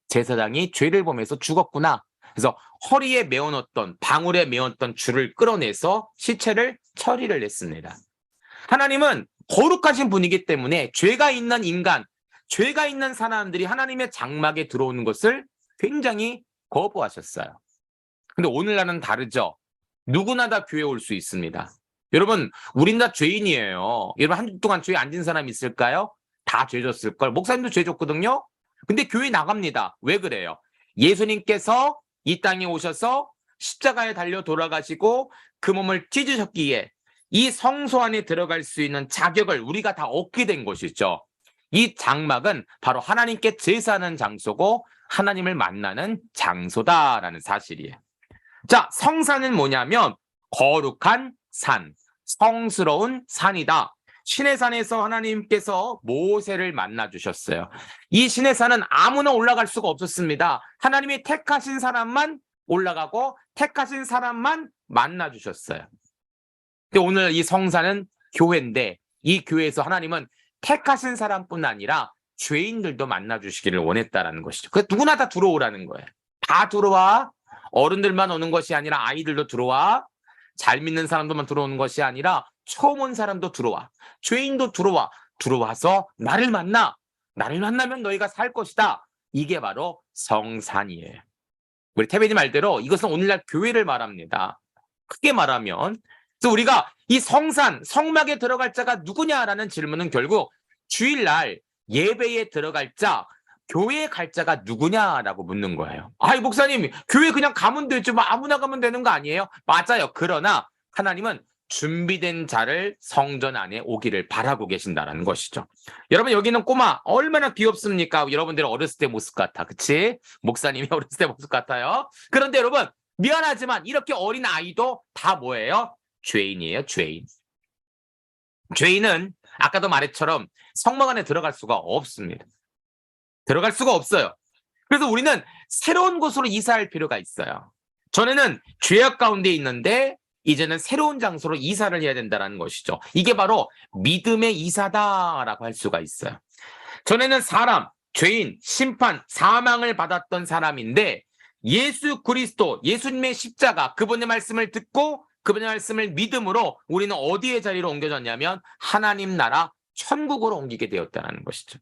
제사장이 죄를 범해서 죽었구나. 그래서 허리에 메어놓던 방울에 메었던 줄을 끌어내서 시체를 처리를 했습니다. 하나님은 거룩하신 분이기 때문에 죄가 있는 인간, 죄가 있는 사람들이 하나님의 장막에 들어오는 것을 굉장히 거부하셨어요. 근데 오늘날은 다르죠. 누구나 다 교회에 올 수 있습니다. 여러분, 우린 다 죄인이에요. 여러분 한 주 동안 죄에 안 진 사람 있을까요? 다 죄 졌을걸. 목사님도 죄 졌거든요. 근데 교회 나갑니다. 왜 그래요? 예수님께서 이 땅에 오셔서 십자가에 달려 돌아가시고 그 몸을 찢으셨기에 이 성소 안에 들어갈 수 있는 자격을 우리가 다 얻게 된 것이죠. 이 장막은 바로 하나님께 제사하는 장소고 하나님을 만나는 장소다라는 사실이에요. 자, 성산은 뭐냐면 거룩한 산, 성스러운 산이다. 신의 산에서 하나님께서 모세를 만나 주셨어요. 이 신의 산은 아무나 올라갈 수가 없었습니다. 하나님이 택하신 사람만 올라가고 택하신 사람만 만나 주셨어요. 근데 오늘 이 성산은 교회인데 이 교회에서 하나님은 택하신 사람뿐 아니라 죄인들도 만나 주시기를 원했다라는 것이죠. 그 누구나 다 들어오라는 거예요. 다 들어와. 어른들만 오는 것이 아니라 아이들도 들어와. 잘 믿는 사람들만 들어오는 것이 아니라 처음 온 사람도 들어와. 죄인도 들어와. 들어와서 나를 만나. 나를 만나면 너희가 살 것이다. 이게 바로 성산이에요. 우리 태빈이 말대로 이것은 오늘날 교회를 말합니다. 크게 말하면 그래서 우리가 이 성산, 성막에 들어갈 자가 누구냐라는 질문은 결국 주일날 예배에 들어갈 자, 교회에 갈 자가 누구냐라고 묻는 거예요. 목사님, 교회 그냥 가면 되지, 아무나 가면 되는 거 아니에요? 맞아요. 그러나 하나님은 준비된 자를 성전 안에 오기를 바라고 계신다는 것이죠. 여러분 여기는 꼬마 얼마나 귀엽습니까? 여러분들 어렸을 때 모습 같아. 그치? 목사님이 어렸을 때 모습 같아요. 그런데 여러분 미안하지만 이렇게 어린 아이도 다 뭐예요? 죄인이에요. 죄인. 죄인은 아까도 말했처럼 성막 안에 들어갈 수가 없습니다. 들어갈 수가 없어요. 그래서 우리는 새로운 곳으로 이사할 필요가 있어요. 전에는 죄악 가운데 있는데 이제는 새로운 장소로 이사를 해야 된다는 것이죠. 이게 바로 믿음의 이사다라고 할 수가 있어요. 전에는 사람, 죄인, 심판, 사망을 받았던 사람인데 예수 그리스도, 예수님의 십자가, 그분의 말씀을 듣고 그분의 말씀을 믿음으로 우리는 어디에 자리로 옮겨졌냐면 하나님 나라 천국으로 옮기게 되었다는 것이죠.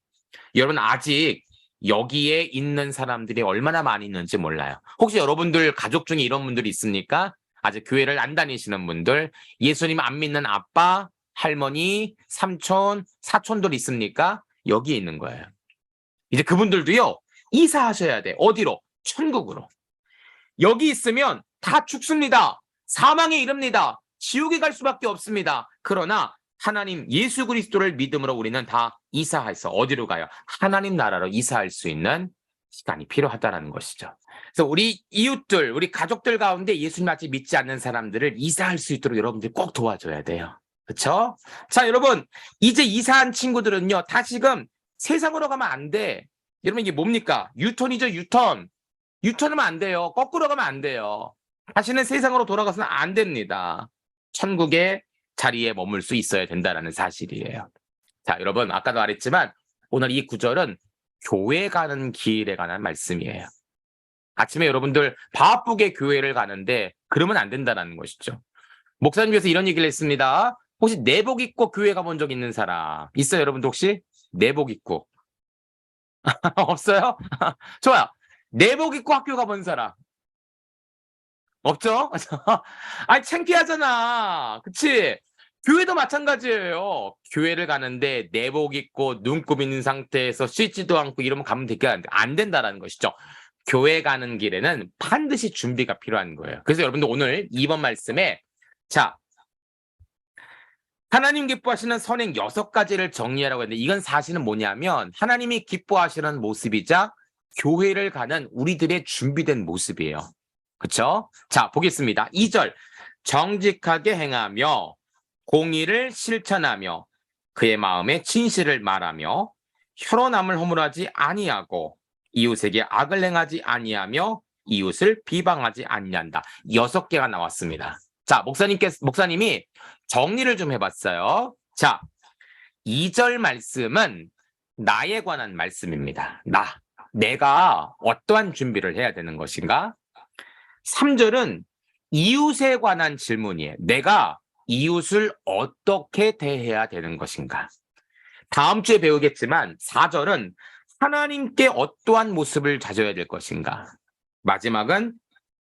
여러분 아직 여기에 있는 사람들이 얼마나 많이 있는지 몰라요. 혹시 여러분들 가족 중에 이런 분들이 있습니까? 아직 교회를 안 다니시는 분들, 예수님 안 믿는 아빠, 할머니, 삼촌, 사촌들 있습니까? 여기에 있는 거예요. 이제 그분들도요, 이사하셔야 돼. 어디로? 천국으로. 여기 있으면 다 죽습니다. 사망에 이릅니다. 지옥에 갈 수밖에 없습니다. 그러나 하나님 예수 그리스도를 믿음으로 우리는 다 이사해서 어디로 가요? 하나님 나라로 이사할 수 있는 시간이 필요하다는 것이죠. 그래서 우리 이웃들, 우리 가족들 가운데 예수님 아직 믿지 않는 사람들을 이사할 수 있도록 여러분들이 꼭 도와줘야 돼요. 그렇죠? 자, 여러분, 이제 이사한 친구들은요, 다시금 세상으로 가면 안 돼. 여러분, 이게 뭡니까? 유턴이죠, 유턴. 유턴하면 안 돼요. 거꾸로 가면 안 돼요. 다시는 세상으로 돌아가서는 안 됩니다. 천국의 자리에 머물 수 있어야 된다는 사실이에요. 자, 여러분, 아까도 말했지만 오늘 이 구절은 교회 가는 길에 관한 말씀이에요. 아침에 여러분들 바쁘게 교회를 가는데 그러면 안 된다는 것이죠. 목사님께서 이런 얘기를 했습니다. 혹시 내복 입고 교회 가본 적 있는 사람 있어요? 여러분들 혹시 내복 입고 없어요? 좋아요. 내복 입고 학교 가본 사람 없죠? 아니 창피하잖아. 그치? 교회도 마찬가지예요. 교회를 가는데 내복 입고 눈곱 있는 상태에서 씻지도 않고 이러면 가면 되게 안 된다라는 것이죠. 교회 가는 길에는 반드시 준비가 필요한 거예요. 그래서 여러분들 오늘 2번 말씀에 자, 하나님 기뻐하시는 선행 6가지를 정리하라고 했는데 이건 사실은 뭐냐면 하나님이 기뻐하시는 모습이자 교회를 가는 우리들의 준비된 모습이에요. 그렇죠? 자, 보겠습니다. 2절. 정직하게 행하며 공의를 실천하며 그의 마음에 진실을 말하며 혀로 남을 허물하지 아니하고 이웃에게 악을 행하지 아니하며 이웃을 비방하지 아니한다. 6개가 나왔습니다. 자, 목사님이 정리를 좀 해봤어요. 자, 2절 말씀은 나에 관한 말씀입니다. 내가 어떠한 준비를 해야 되는 것인가? 3절은 이웃에 관한 질문이에요. 내가 이웃을 어떻게 대해야 되는 것인가? 다음 주에 배우겠지만 4절은 하나님께 어떠한 모습을 가져야 될 것인가? 마지막은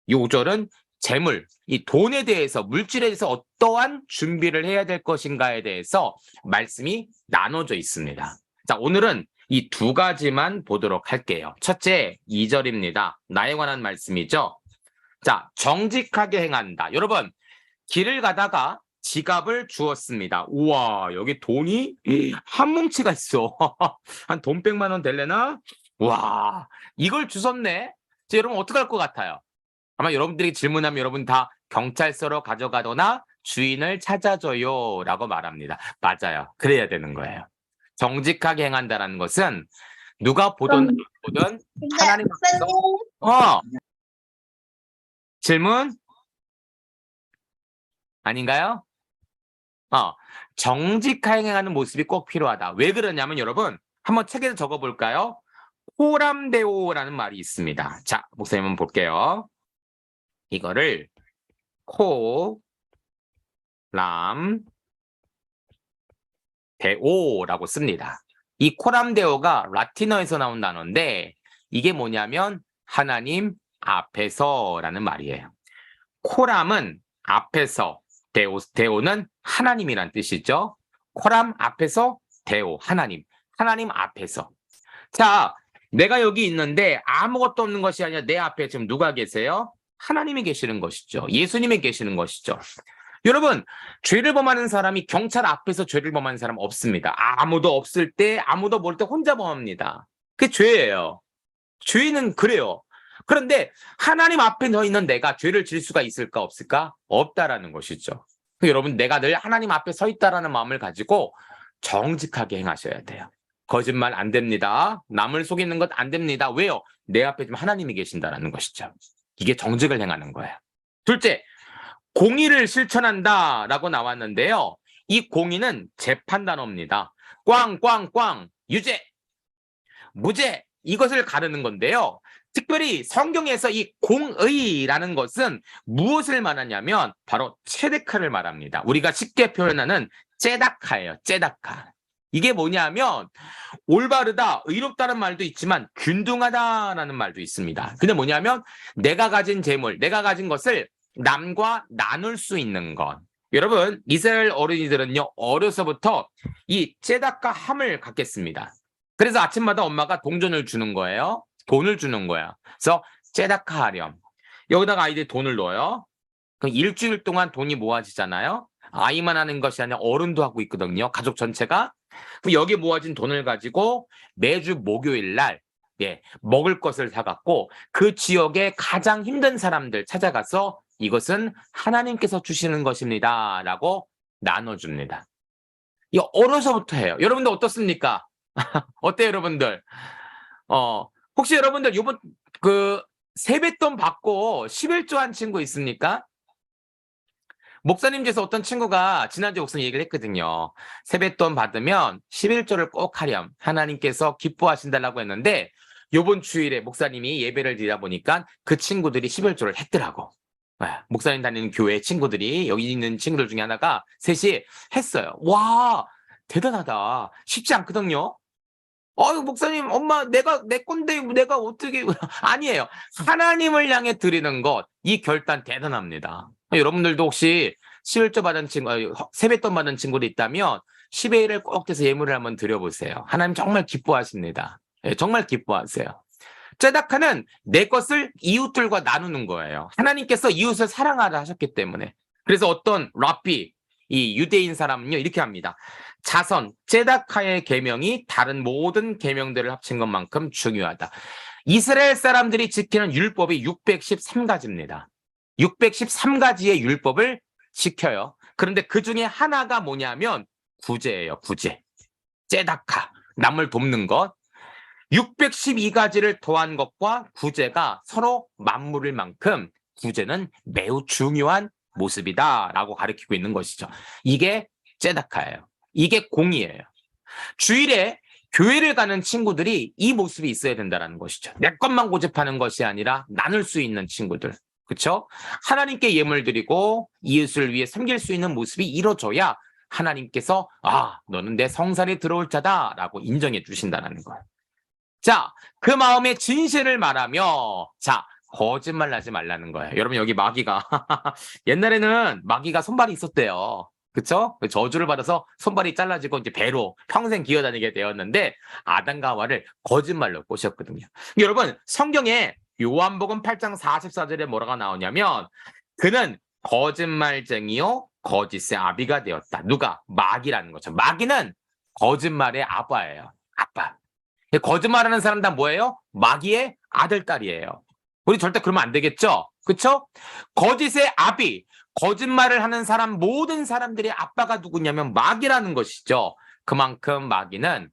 5절은 재물, 이 돈에 대해서 물질에 대해서 어떠한 준비를 해야 될 것인가에 대해서 말씀이 나눠져 있습니다. 자, 오늘은 이 2가지만 보도록 할게요. 첫째, 2절입니다. 나에 관한 말씀이죠. 자, 정직하게 행한다. 여러분, 길을 가다가 지갑을 주었습니다. 우와, 여기 돈이 한 뭉치가 있어. 한 돈 100만 원 될래나? 와, 이걸 주셨네. 자, 여러분 어떻게 할 것 같아요? 아마 여러분들이 질문하면 여러분 다 경찰서로 가져가거나 주인을 찾아줘요 라고 말합니다. 맞아요. 그래야 되는 거예요. 정직하게 행한다는 것은 누가 보든 안 보든 하나님 앞에서 질문? 아닌가요? 정직하게 행하는 모습이 꼭 필요하다. 왜 그러냐면 여러분 한번 책에서 적어볼까요? 코람데오라는 말이 있습니다. 자, 목사님 한번 볼게요. 이거를 코람데오라고 씁니다. 이 코람데오가 라틴어에서 나온 단어인데 이게 뭐냐면 하나님 앞에서라는 말이에요. 코람은 앞에서, 데오는 하나님이란 뜻이죠. 코람 앞에서, 데오 하나님, 하나님 앞에서. 자, 내가 여기 있는데 아무것도 없는 것이 아니라 내 앞에 지금 누가 계세요? 하나님이 계시는 것이죠. 예수님이 계시는 것이죠. 여러분, 죄를 범하는 사람이 경찰 앞에서 죄를 범하는 사람 없습니다. 아무도 없을 때, 아무도 모를 때 혼자 범합니다. 그게 죄예요. 죄는 그래요. 그런데 하나님 앞에 서 있는 내가 죄를 질 수가 있을까 없을까? 없다라는 것이죠. 여러분, 내가 늘 하나님 앞에 서 있다라는 마음을 가지고 정직하게 행하셔야 돼요. 거짓말 안 됩니다. 남을 속이는 것 안 됩니다. 왜요? 내 앞에 지금 하나님이 계신다라는 것이죠. 이게 정직을 행하는 거예요. 둘째, 공의를 실천한다라고 나왔는데요. 이 공의는 재판 단어입니다. 꽝꽝꽝 유죄, 무죄 이것을 가르는 건데요. 특별히 성경에서 이 공의라는 것은 무엇을 말하냐면 바로 체데카를 말합니다. 우리가 쉽게 표현하는 째다카예요. 째다카. 이게 뭐냐면 올바르다, 의롭다는 말도 있지만 균등하다라는 말도 있습니다. 근데 뭐냐면 내가 가진 재물, 내가 가진 것을 남과 나눌 수 있는 것. 여러분, 이스라엘 어린이들은요, 어려서부터 이 째다카 함을 갖겠습니다. 그래서 아침마다 엄마가 동전을 주는 거예요. 돈을 주는 거야. 그래서 째다카 하렴. 여기다가 아이들이 돈을 넣어요. 그럼 일주일 동안 돈이 모아지잖아요. 아이만 하는 것이 아니라 어른도 하고 있거든요. 가족 전체가. 그럼 여기 모아진 돈을 가지고 매주 목요일 날 먹을 것을 사갖고 그 지역의 가장 힘든 사람들 찾아가서 이것은 하나님께서 주시는 것입니다. 라고 나눠줍니다. 이거 어려서부터 해요. 여러분들 어떻습니까? 어때요, 여러분들? 혹시 여러분들 요번 세뱃돈 받고 11조 한 친구 있습니까? 목사님께서 어떤 친구가 지난주에 목사님 얘기를 했거든요. 세뱃돈 받으면 11조를 꼭 하렴. 하나님께서 기뻐하신다라고 했는데 요번 주일에 목사님이 예배를 드리다 보니까 그 친구들이 11조를 했더라고. 목사님 다니는 교회 친구들이 여기 있는 친구들 중에 하나가 셋이 했어요. 와, 대단하다. 쉽지 않거든요. 목사님, 엄마, 내 건데, 내가 어떻게, 아니에요. 하나님을 향해 드리는 것, 이 결단 대단합니다. 여러분들도 혹시 11조 받은 친구, 세뱃돈 받은 친구들이 있다면, 10의 1을 꼭 돼서 예물을 한번 드려보세요. 하나님 정말 기뻐하십니다. 정말 기뻐하세요. 째다카는 내 것을 이웃들과 나누는 거예요. 하나님께서 이웃을 사랑하라 하셨기 때문에. 그래서 어떤 랍비, 이 유대인 사람은요, 이렇게 합니다. 자선, 째다카의 계명이 다른 모든 계명들을 합친 것만큼 중요하다. 이스라엘 사람들이 지키는 율법이 613가지입니다. 613가지의 율법을 지켜요. 그런데 그 중에 하나가 뭐냐면 구제예요, 구제. 째다카, 남을 돕는 것. 612가지를 더한 것과 구제가 서로 맞물을 만큼 구제는 매우 중요한 모습이다라고 가르치고 있는 것이죠. 이게 째다카예요. 이게 공의예요. 주일에 교회를 가는 친구들이 이 모습이 있어야 된다는 것이죠. 내 것만 고집하는 것이 아니라 나눌 수 있는 친구들. 그렇죠? 하나님께 예물 드리고 이웃을 위해 섬길 수 있는 모습이 이루어져야 하나님께서 너는 내 성산에 들어올 자다라고 인정해 주신다는 거예요. 자, 그 마음의 진실을 말하며 거짓말 하지 말라는 거예요. 여러분 여기 마귀가 옛날에는 마귀가 손발이 있었대요. 그쵸? 저주를 받아서 손발이 잘라지고 이제 배로 평생 기어다니게 되었는데 아담과 하와를 거짓말로 꼬셨거든요. 여러분 성경에 요한복음 8장 44절에 뭐라고 나오냐면 그는 거짓말쟁이요 거짓의 아비가 되었다. 누가? 마귀라는 거죠. 마귀는 거짓말의 아빠예요. 아빠. 거짓말하는 사람 다 뭐예요? 마귀의 아들, 딸이에요. 우리 절대 그러면 안 되겠죠? 그쵸? 거짓의 아비, 거짓말을 하는 사람, 모든 사람들의 아빠가 누구냐면 마귀라는 것이죠. 그만큼 마귀는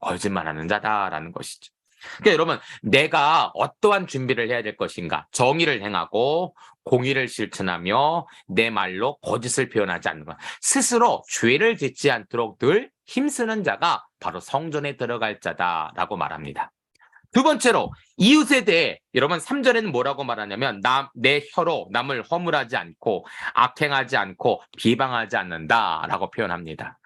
거짓말하는 자다라는 것이죠. 그러니까 여러분, 내가 어떠한 준비를 해야 될 것인가? 정의를 행하고 공의를 실천하며 내 말로 거짓을 표현하지 않는 것. 스스로 죄를 짓지 않도록 늘 힘쓰는 자가 바로 성전에 들어갈 자다라고 말합니다. 두 번째로 이웃에 대해 여러분 3절에는 뭐라고 말하냐면 내 혀로 남을 허물하지 않고 악행하지 않고 비방하지 않는다라고 표현합니다.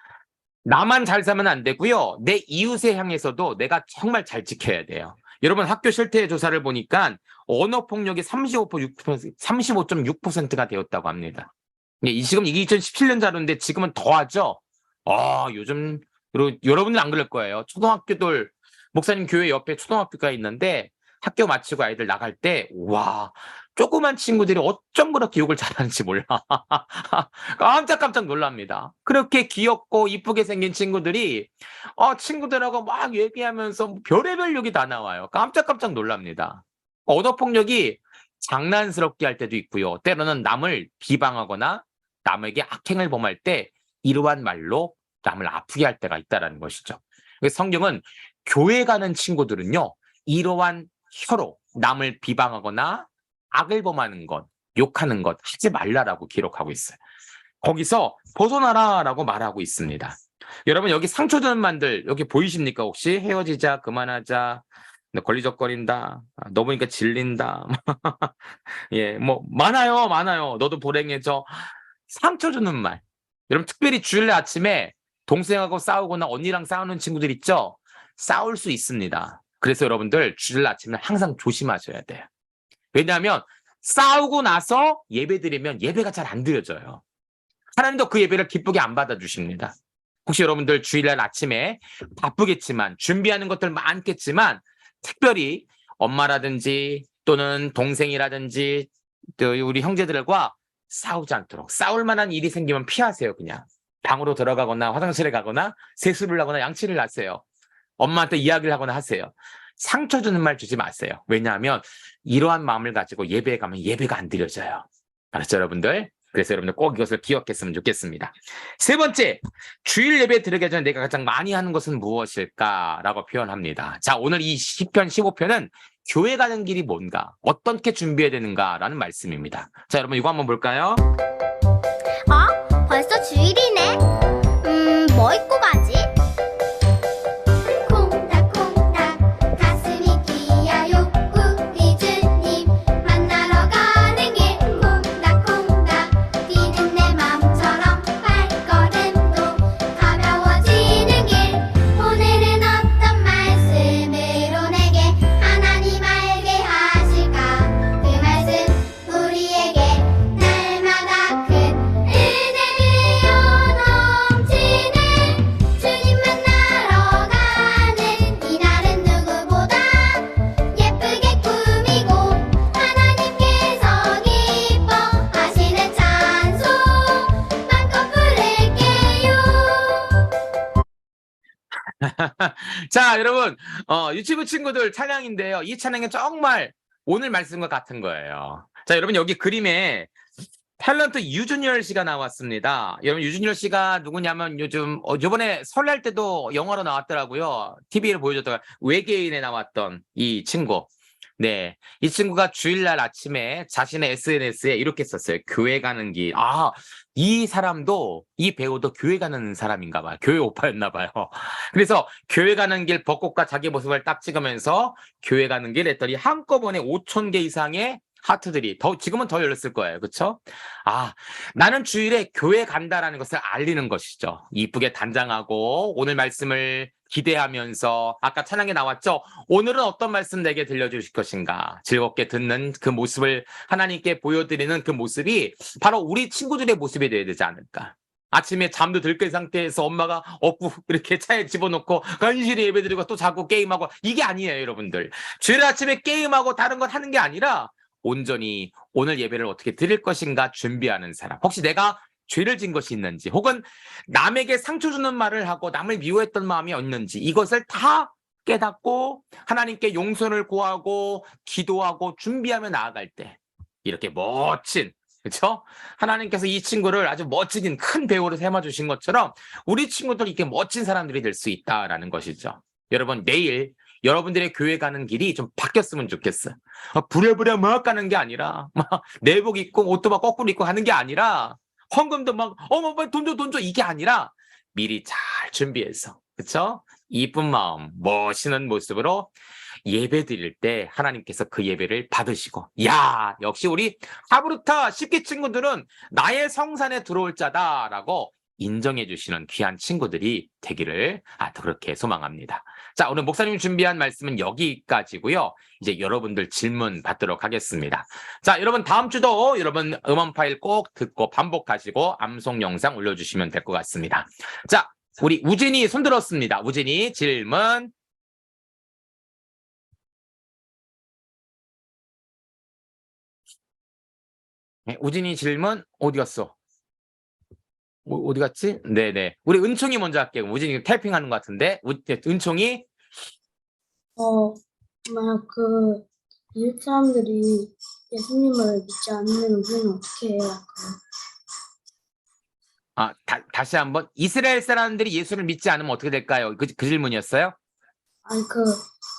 나만 잘 살면 안 되고요. 내 이웃에 향해서도 내가 정말 잘 지켜야 돼요. 여러분 학교 실태 조사를 보니까 언어폭력이 35.6%가 되었다고 합니다. 지금 이게 2017년 자료인데 지금은 더하죠. 요즘 여러분들 안 그럴 거예요. 초등학교들 목사님 교회 옆에 초등학교가 있는데 학교 마치고 아이들 나갈 때 와 조그만 친구들이 어쩜 그렇게 욕을 잘하는지 몰라. 깜짝깜짝 놀랍니다. 그렇게 귀엽고 이쁘게 생긴 친구들이 친구들하고 막 얘기하면서 별의별 욕이 다 나와요. 깜짝깜짝 놀랍니다. 언어폭력이 장난스럽게 할 때도 있고요. 때로는 남을 비방하거나 남에게 악행을 범할 때 이러한 말로 남을 아프게 할 때가 있다는 것이죠. 성경은 교회 가는 친구들은요. 이러한 혀로 남을 비방하거나 악을 범하는 것, 욕하는 것 하지 말라라고 기록하고 있어요. 거기서 벗어나라라고 말하고 있습니다. 여러분 여기 상처 주는 말들 여기 보이십니까? 혹시 헤어지자, 그만하자, 걸리적거린다, 너 보니까 질린다. 뭐 많아요. 너도 불행해져. 상처 주는 말. 여러분 특별히 주일날 아침에 동생하고 싸우거나 언니랑 싸우는 친구들 있죠? 싸울 수 있습니다. 그래서 여러분들 주일 아침에 항상 조심하셔야 돼요. 왜냐하면 싸우고 나서 예배 드리면 예배가 잘 안 드려져요. 하나님도 그 예배를 기쁘게 안 받아주십니다. 혹시 여러분들 주일날 아침에 바쁘겠지만 준비하는 것들 많겠지만 특별히 엄마라든지 또는 동생이라든지 또 우리 형제들과 싸우지 않도록 싸울 만한 일이 생기면 피하세요. 그냥 방으로 들어가거나 화장실에 가거나 세수를 하거나 양치를 하세요. 엄마한테 이야기를 하거나 하세요. 상처 주는 말 주지 마세요. 왜냐하면 이러한 마음을 가지고 예배에 가면 예배가 안 드려져요. 알았죠, 여러분들? 그래서 여러분들 꼭 이것을 기억했으면 좋겠습니다. 세 번째, 주일 예배 드리기 전에 내가 가장 많이 하는 것은 무엇일까라고 표현합니다. 자, 오늘 이 10편, 15편은 교회 가는 길이 뭔가, 어떻게 준비해야 되는가라는 말씀입니다. 자, 여러분 이거 한번 볼까요? 벌써 주일이네. 뭐 입고 가지? 콩닥콩닥 가슴이 뛰어요. 우리 주님 만나러 가는 길. 콩닥콩닥 뛰는 내 맘처럼 발걸음도 가벼워지는 길. 오늘은 어떤 말씀으로 내게 하나님 알게 하실까? 그 말씀 우리에게 날마다 큰 은혜로 넘치는 주님 만나러 가는 이날은 누구보다 예쁘게 꾸미고 하나님께서 기뻐하시는 찬송 마음껏 부를게요. 자, 여러분, 유치부 친구들 찬양인데요. 이 찬양이 정말 오늘 말씀과 같은 거예요. 자, 여러분 여기 그림에 탤런트 유준열 씨가 나왔습니다. 여러분 유준열 씨가 누구냐면 요즘 요번에 설날 때도 영화로 나왔더라고요. TV를 보여줬다가 외계인에 나왔던 이 친구. 네, 이 친구가 주일날 아침에 자신의 SNS에 이렇게 썼어요. 교회 가는 길. 이 사람도 이 배우도 교회 가는 사람인가 봐요. 교회 오빠였나 봐요. 그래서 교회 가는 길 벚꽃과 자기 모습을 딱 찍으면서 교회 가는 길 했더니 한꺼번에 5,000개 이상의 하트들이 지금은 더 열렸을 거예요. 그렇죠? 나는 주일에 교회 간다라는 것을 알리는 것이죠. 이쁘게 단장하고 오늘 말씀을 기대하면서 아까 찬양에 나왔죠? 오늘은 어떤 말씀 내게 들려주실 것인가? 즐겁게 듣는 그 모습을 하나님께 보여드리는 그 모습이 바로 우리 친구들의 모습이 되어야 되지 않을까? 아침에 잠도 들깬 상태에서 엄마가 업고 이렇게 차에 집어넣고 간신히 예배드리고 또 자고 게임하고 이게 아니에요, 여러분들. 주일 아침에 게임하고 다른 것 하는 게 아니라 온전히 오늘 예배를 어떻게 드릴 것인가 준비하는 사람. 혹시 내가 죄를 진 것이 있는지 혹은 남에게 상처 주는 말을 하고 남을 미워했던 마음이 있는지 이것을 다 깨닫고 하나님께 용서를 구하고 기도하고 준비하며 나아갈 때 이렇게 멋진, 그렇죠? 하나님께서 이 친구를 아주 멋진 큰 배우로 삼아주신 것처럼 우리 친구들 이렇게 멋진 사람들이 될 수 있다라는 것이죠. 여러분 내일 여러분들의 교회 가는 길이 좀 바뀌었으면 좋겠어요. 부랴부랴 막 가는 게 아니라 막 내복 입고 옷도 막 거꾸로 입고 가는 게 아니라 헌금도 막 빨리 돈 줘 이게 아니라 미리 잘 준비해서 그렇죠? 이쁜 마음 멋있는 모습으로 예배 드릴 때 하나님께서 그 예배를 받으시고 야 역시 우리 하브루타 10기 친구들은 나의 성산에 들어올 자다라고 인정해 주시는 귀한 친구들이 되기를 그렇게 소망합니다. 자, 오늘 목사님 준비한 말씀은 여기까지고요. 이제 여러분들 질문 받도록 하겠습니다. 자, 여러분 다음 주도 여러분 음원 파일 꼭 듣고 반복하시고 암송 영상 올려주시면 될 것 같습니다. 자, 우리 우진이 손 들었습니다. 우진이 질문. 네, 우진이 질문 어디 갔어? 어디 갔지? 네네. 우리 은총이 먼저 할게요. 우진이 타이핑하는 것 같은데. 은총이. 만약 이웃 사람들이 예수님을 믿지 않으면 우리는 어떻게 해야 할까요? 다시 한번. 이스라엘 사람들이 예수를 믿지 않으면 어떻게 될까요? 그 질문이었어요? 아니,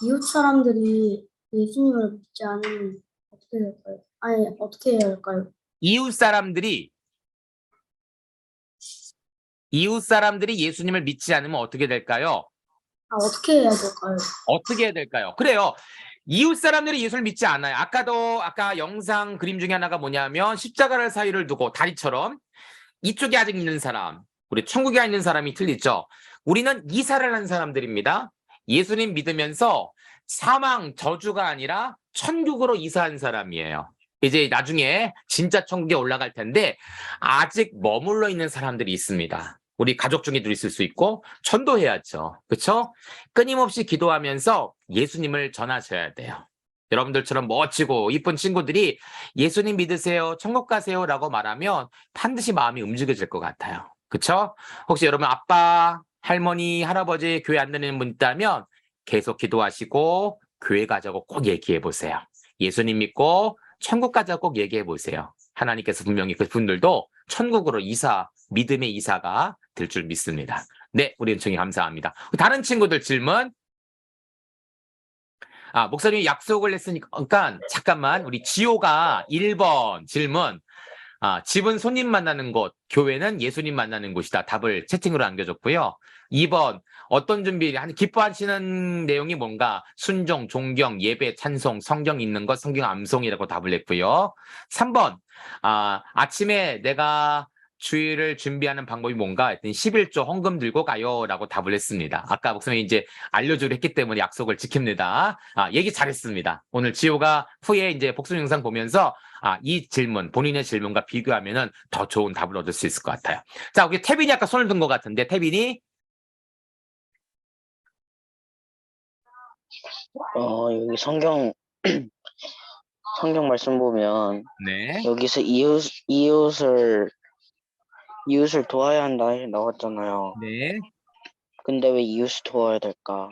이웃 사람들이 예수님을 믿지 않으면 어떻게 될까요? 아니, 어떻게 해야 할까요? 이웃 사람들이 예수님을 믿지 않으면 어떻게 될까요? 어떻게 해야 될까요? 어떻게 해야 될까요? 그래요. 이웃 사람들이 예수를 믿지 않아요. 아까 영상 그림 중에 하나가 뭐냐면 십자가를 사이를 두고 다리처럼 이쪽에 아직 있는 사람, 우리 천국에 가 있는 사람이 틀리죠. 우리는 이사를 한 사람들입니다. 예수님 믿으면서 사망, 저주가 아니라 천국으로 이사한 사람이에요. 이제 나중에 진짜 천국에 올라갈 텐데 아직 머물러 있는 사람들이 있습니다. 우리 가족 중에도 있을 수 있고 전도해야죠. 그렇죠? 끊임없이 기도하면서 예수님을 전하셔야 돼요. 여러분들처럼 멋지고 이쁜 친구들이 예수님 믿으세요, 천국 가세요 라고 말하면 반드시 마음이 움직여질 것 같아요. 그렇죠? 혹시 여러분 아빠, 할머니, 할아버지 교회 안 다니는 분 있다면 계속 기도하시고 교회 가자고 꼭 얘기해 보세요. 예수님 믿고 천국 가자고 꼭 얘기해 보세요. 하나님께서 분명히 그 분들도 천국으로 믿음의 이사가 될 줄 믿습니다. 네, 우리 은총이 감사합니다. 다른 친구들 질문? 목사님이 약속을 했으니까 잠깐만 우리 지호가 1번 질문. 집은 손님 만나는 곳, 교회는 예수님 만나는 곳이다. 답을 채팅으로 남겨줬고요. 2번, 어떤 준비, 기뻐하시는 내용이 뭔가? 순종, 존경, 예배, 찬송, 성경 읽는 것, 성경 암송이라고 답을 했고요. 3번, 아침에 내가 주일을 준비하는 방법이 뭔가? 했더니 11조 헌금 들고 가요. 라고 답을 했습니다. 아까 목사님이 이제 알려주기로 했기 때문에 약속을 지킵니다. 얘기 잘했습니다. 오늘 지호가 후에 이제 복수 영상 보면서 이 질문, 본인의 질문과 비교하면은 더 좋은 답을 얻을 수 있을 것 같아요. 자, 우리 태빈이 아까 손을 든 것 같은데, 태빈이? 여기 성경 말씀 보면, 네. 여기서 이웃을 도와야 한다 나왔잖아요. 네. 근데 왜 이웃을 도와야 될까?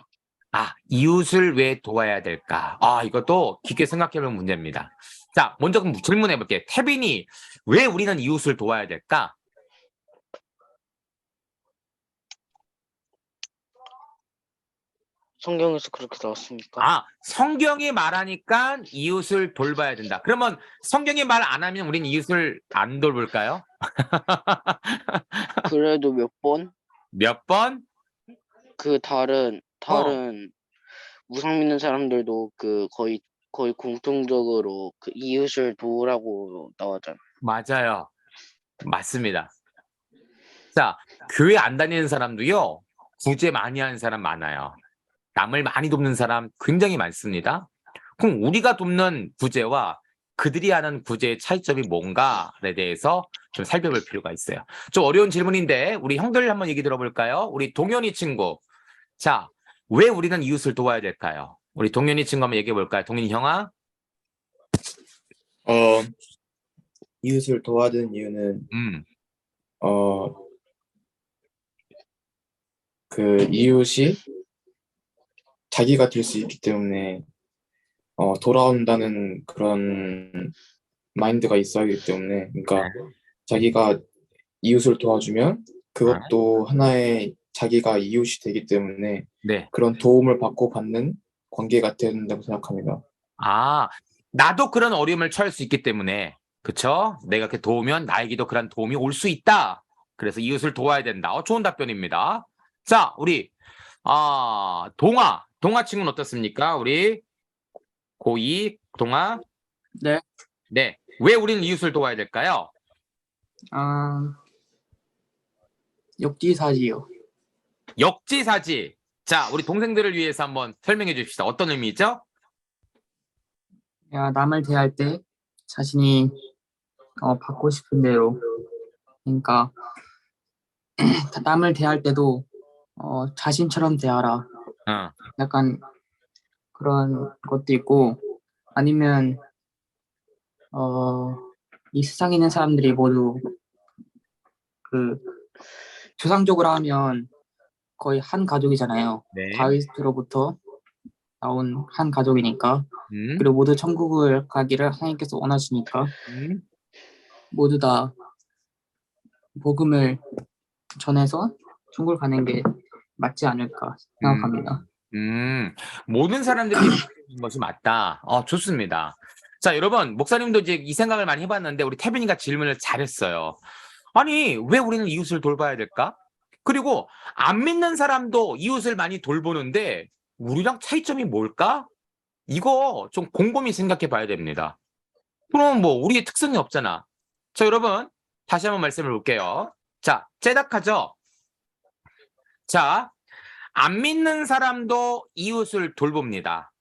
이웃을 왜 도와야 될까? 이것도 깊게 생각해볼 문제입니다. 자, 먼저 그럼 질문해 볼게요. 태빈이, 왜 우리는 이웃을 도와야 될까? 성경에서 그렇게 나왔으니까. 성경이 말하니까 이웃을 돌봐야 된다. 그러면 성경이 말 안 하면 우린 이웃을 안 돌볼까요? 그래도 몇 번? 몇 번? 그 다른 우상 믿는 사람들도 거의 공통적으로 그 이웃을 도우라고 나왔잖아요. 맞아요. 맞습니다. 자, 교회 안 다니는 사람도요, 구제 많이 하는 사람 많아요. 남을 많이 돕는 사람 굉장히 많습니다. 그럼 우리가 돕는 구제와 그들이 하는 구제의 차이점이 뭔가에 대해서 좀 살펴볼 필요가 있어요. 좀 어려운 질문인데 우리 형들 한번 얘기 들어볼까요? 우리 동현이 친구. 자, 왜 우리는 이웃을 도와야 될까요? 우리 동현이 친구 한번 얘기해 볼까요? 동현이 형아? 이웃을 도와야 되는 이유는 그 이웃이 자기가 될 수 있기 때문에 돌아온다는 그런 마인드가 있어야 하기 때문에, 그러니까 자기가 이웃을 도와주면 그것도 하나의 자기가 이웃이 되기 때문에 네. 그런 도움을 받는 관계가 된다고 생각합니다. 나도 그런 어려움을 처할 수 있기 때문에, 그쵸? 내가 이렇게 도우면 나에게도 그런 도움이 올 수 있다. 그래서 이웃을 도와야 된다. 좋은 답변입니다. 자, 우리 동아 친구는 어떻습니까? 우리 고2 동아. 네. 네. 왜 우리는 이웃을 도와야 될까요? 역지사지요. 역지사지. 자, 우리 동생들을 위해서 한번 설명해 주십시다. 어떤 의미죠? 남을 대할 때 자신이 받고 싶은 대로, 그러니까 남을 대할 때도 자신처럼 대하라. 약간 그런 것도 있고, 아니면 이 세상에 있는 사람들이 모두 조상적으로 하면 거의 한 가족이잖아요. 네. 다윗으로부터 나온 한 가족이니까. 그리고 모두 천국을 가기를 하나님께서 원하시니까 모두 다 복음을 전해서 천국을 가는 게 맞지 않을까 생각합니다. 모든 사람들이 있는 것이 맞다. 좋습니다. 자, 여러분, 목사님도 이제 이 생각을 많이 해봤는데 우리 태빈이가 질문을 잘했어요. 아니, 왜 우리는 이웃을 돌봐야 될까? 그리고 안 믿는 사람도 이웃을 많이 돌보는데 우리랑 차이점이 뭘까? 이거 좀 곰곰이 생각해 봐야 됩니다. 그럼 우리의 특성이 없잖아. 자, 여러분, 다시 한번 말씀을 볼게요. 자, 째닥하죠? 자, 안 믿는 사람도 이웃을 돌봅니다.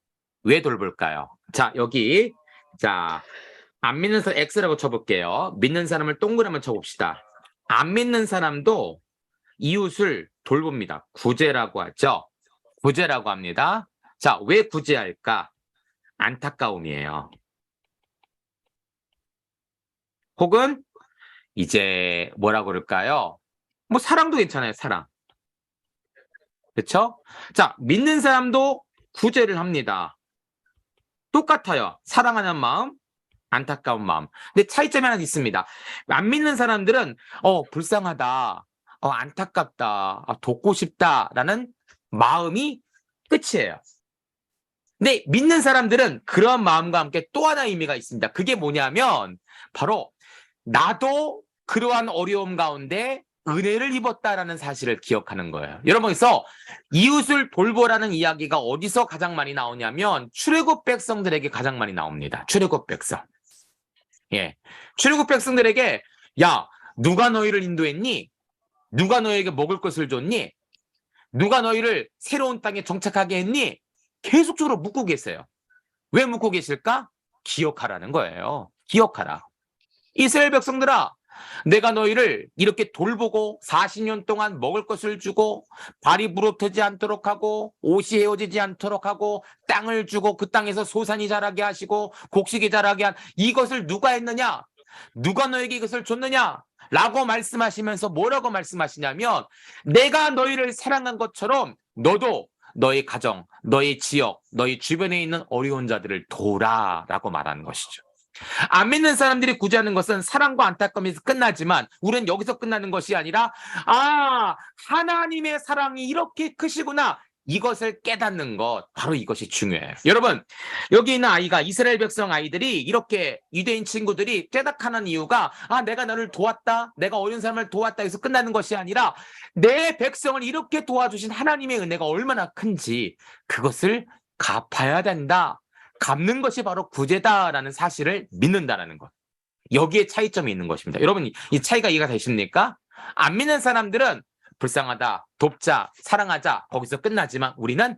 왜 돌볼까요? 자, 여기, 자, 안 믿는 사람 X라고 쳐볼게요. 믿는 사람을 동그라미 쳐봅시다. 안 믿는 사람도 이웃을 돌봅니다. 구제라고 하죠. 구제라고 합니다. 자, 왜 구제할까? 안타까움이에요. 혹은 이제 뭐라 그럴까요? 뭐 사랑도 괜찮아요. 사랑. 그렇죠? 자, 믿는 사람도 구제를 합니다. 똑같아요. 사랑하는 마음, 안타까운 마음. 근데 차이점이 하나 있습니다. 안 믿는 사람들은 불쌍하다, 안타깝다, 돕고 싶다라는 마음이 끝이에요. 근데 믿는 사람들은 그런 마음과 함께 또 하나의 의미가 있습니다. 그게 뭐냐면 바로 나도 그러한 어려움 가운데 은혜를 입었다라는 사실을 기억하는 거예요. 여러분, 그래서 이웃을 돌보라는 이야기가 어디서 가장 많이 나오냐면 출애굽 백성들에게 가장 많이 나옵니다. 출애굽 백성. 예, 출애굽 백성들에게 야, 누가 너희를 인도했니? 누가 너희에게 먹을 것을 줬니? 누가 너희를 새로운 땅에 정착하게 했니? 계속적으로 묻고 계세요. 왜 묻고 계실까? 기억하라는 거예요. 기억하라. 이스라엘 백성들아, 내가 너희를 이렇게 돌보고 40년 동안 먹을 것을 주고 발이 부러뜨지 않도록 하고 옷이 헤어지지 않도록 하고 땅을 주고 그 땅에서 소산이 자라게 하시고 곡식이 자라게 한 이것을 누가 했느냐? 누가 너에게 이것을 줬느냐? 라고 말씀하시면서 뭐라고 말씀하시냐면 내가 너희를 사랑한 것처럼 너도 너희 가정, 너희 지역, 너희 주변에 있는 어려운 자들을 도우라라고 말하는 것이죠. 안 믿는 사람들이 구제하는 것은 사랑과 안타까움에서 끝나지만 우리는 여기서 끝나는 것이 아니라 하나님의 사랑이 이렇게 크시구나, 이것을 깨닫는 것, 바로 이것이 중요해요. 여러분, 여기 있는 아이가, 이스라엘 백성 아이들이 이렇게 유대인 친구들이 깨닫하는 이유가 내가 너를 도왔다, 내가 어려운 사람을 도왔다 해서 끝나는 것이 아니라 내 백성을 이렇게 도와주신 하나님의 은혜가 얼마나 큰지 그것을 갚아야 된다, 갚는 것이 바로 구제다라는 사실을 믿는다라는 것. 여기에 차이점이 있는 것입니다. 여러분, 이 차이가 이해가 되십니까? 안 믿는 사람들은 불쌍하다, 돕자, 사랑하자, 거기서 끝나지만 우리는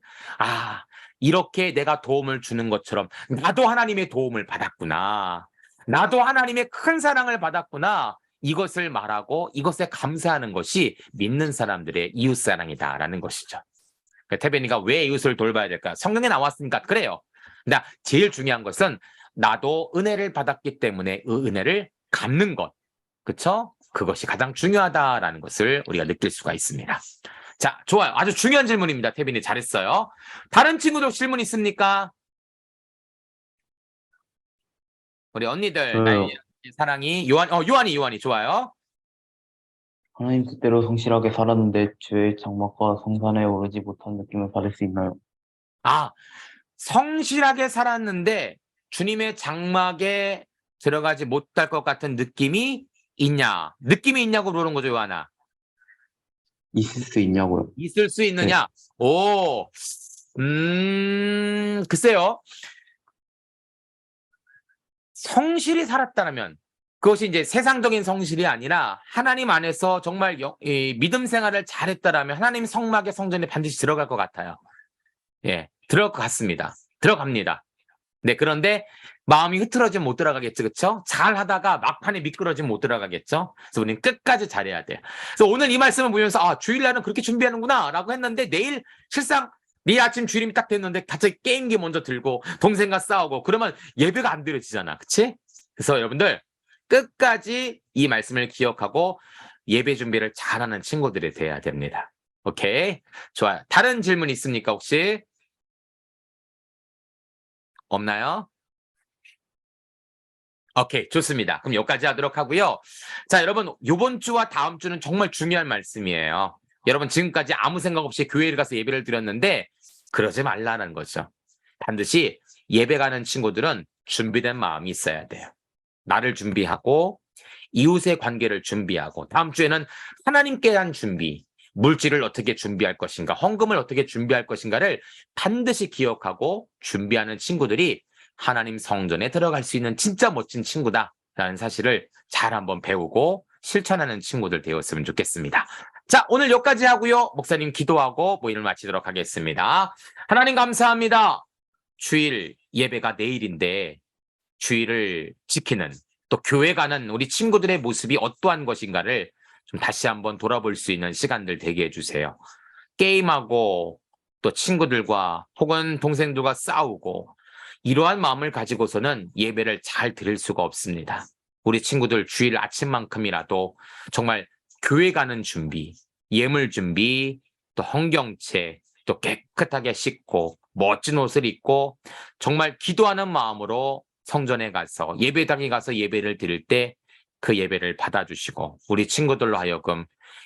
이렇게 내가 도움을 주는 것처럼 나도 하나님의 도움을 받았구나, 나도 하나님의 큰 사랑을 받았구나, 이것을 말하고 이것에 감사하는 것이 믿는 사람들의 이웃사랑이다라는 것이죠. 태변이가 왜 이웃을 돌봐야 될까? 성경에 나왔으니까 그래요. 근데 제일 중요한 것은 나도 은혜를 받았기 때문에 그 은혜를 갚는 것, 그렇죠? 그것이 가장 중요하다라는 것을 우리가 느낄 수가 있습니다. 자, 좋아요. 아주 중요한 질문입니다. 태빈이 잘했어요. 다른 친구도 질문 있습니까? 우리 언니들, 나의 사랑이 요한이 좋아요. 하나님 뜻대로 성실하게 살았는데 죄의 장막과 성산에 오르지 못한 느낌을 받을 수 있나요? 성실하게 살았는데 주님의 장막에 들어가지 못할 것 같은 느낌이 있냐? 느낌이 있냐고 물어보는 거죠, 요한아. 있을 수 있냐고요? 있을 수 있느냐? 글쎄요. 성실히 살았다면 그것이 이제 세상적인 성실이 아니라 하나님 안에서 정말 믿음 생활을 잘했다라면 하나님 성막의 성전에 반드시 들어갈 것 같아요. 예, 들어갈 것 같습니다. 들어갑니다. 네, 그런데 마음이 흐트러지면 못 들어가겠죠, 그렇죠? 잘 하다가 막판에 미끄러지면 못 들어가겠죠. 그래서 우리는 끝까지 잘해야 돼요. 그래서 오늘 이 말씀을 보면서 주일날은 그렇게 준비하는구나라고 했는데 내일 아침 주일이 딱 됐는데 갑자기 게임기 먼저 들고 동생과 싸우고 그러면 예배가 안 드려지잖아, 그렇지? 그래서 여러분들 끝까지 이 말씀을 기억하고 예배 준비를 잘하는 친구들이 돼야 됩니다. 오케이, 좋아요. 다른 질문 있습니까 혹시? 없나요? 오케이, 좋습니다. 그럼 여기까지 하도록 하고요. 자, 여러분, 이번 주와 다음 주는 정말 중요한 말씀이에요. 여러분, 지금까지 아무 생각 없이 교회를 가서 예배를 드렸는데 그러지 말라는 거죠. 반드시 예배 가는 친구들은 준비된 마음이 있어야 돼요. 나를 준비하고 이웃의 관계를 준비하고 다음 주에는 하나님께 대한 준비, 물질을 어떻게 준비할 것인가, 헌금을 어떻게 준비할 것인가를 반드시 기억하고 준비하는 친구들이 하나님 성전에 들어갈 수 있는 진짜 멋진 친구다라는 사실을 잘 한번 배우고 실천하는 친구들 되었으면 좋겠습니다. 자, 오늘 여기까지 하고요. 목사님 기도하고 모임을 마치도록 하겠습니다. 하나님 감사합니다. 주일 예배가 내일인데 주일을 지키는 또 교회 가는 우리 친구들의 모습이 어떠한 것인가를 좀 다시 한번 돌아볼 수 있는 시간들 되게 해주세요. 게임하고 또 친구들과 혹은 동생들과 싸우고 이러한 마음을 가지고서는 예배를 잘 드릴 수가 없습니다. 우리 친구들 주일 아침만큼이라도 정말 교회 가는 준비, 예물 준비, 또 헌경채, 또 깨끗하게 씻고 멋진 옷을 입고 정말 기도하는 마음으로 성전에 가서 예배당에 가서 예배를 드릴 때 그 예배를 받아주시고 우리 친구들로 하여금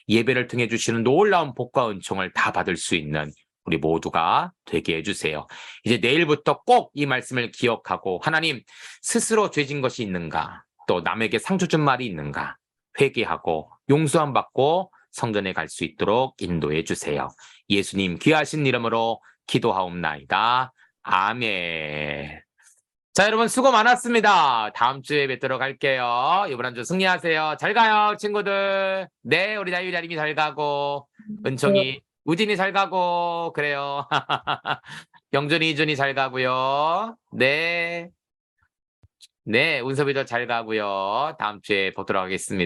예배를 통해 주시는 놀라운 복과 은총을 다 받을 수 있는 우리 모두가 되게 해주세요. 이제 내일부터 꼭 이 말씀을 기억하고 하나님 스스로 죄진 것이 있는가 또 남에게 상처 준 말이 있는가 회개하고 용서함 받고 성전에 갈 수 있도록 인도해 주세요. 예수님 귀하신 이름으로 기도하옵나이다. 아멘. 자, 여러분 수고 많았습니다. 다음 주에 뵙도록 할게요. 이번 한 주 승리하세요. 잘 가요, 친구들. 네, 우리 다율이 다림이 잘 가고 은총이 우진이 잘 가고 그래요. 영준이 이준이 잘 가고요. 네. 네, 운섭이도 잘 가고요. 다음 주에 보도록 하겠습니다.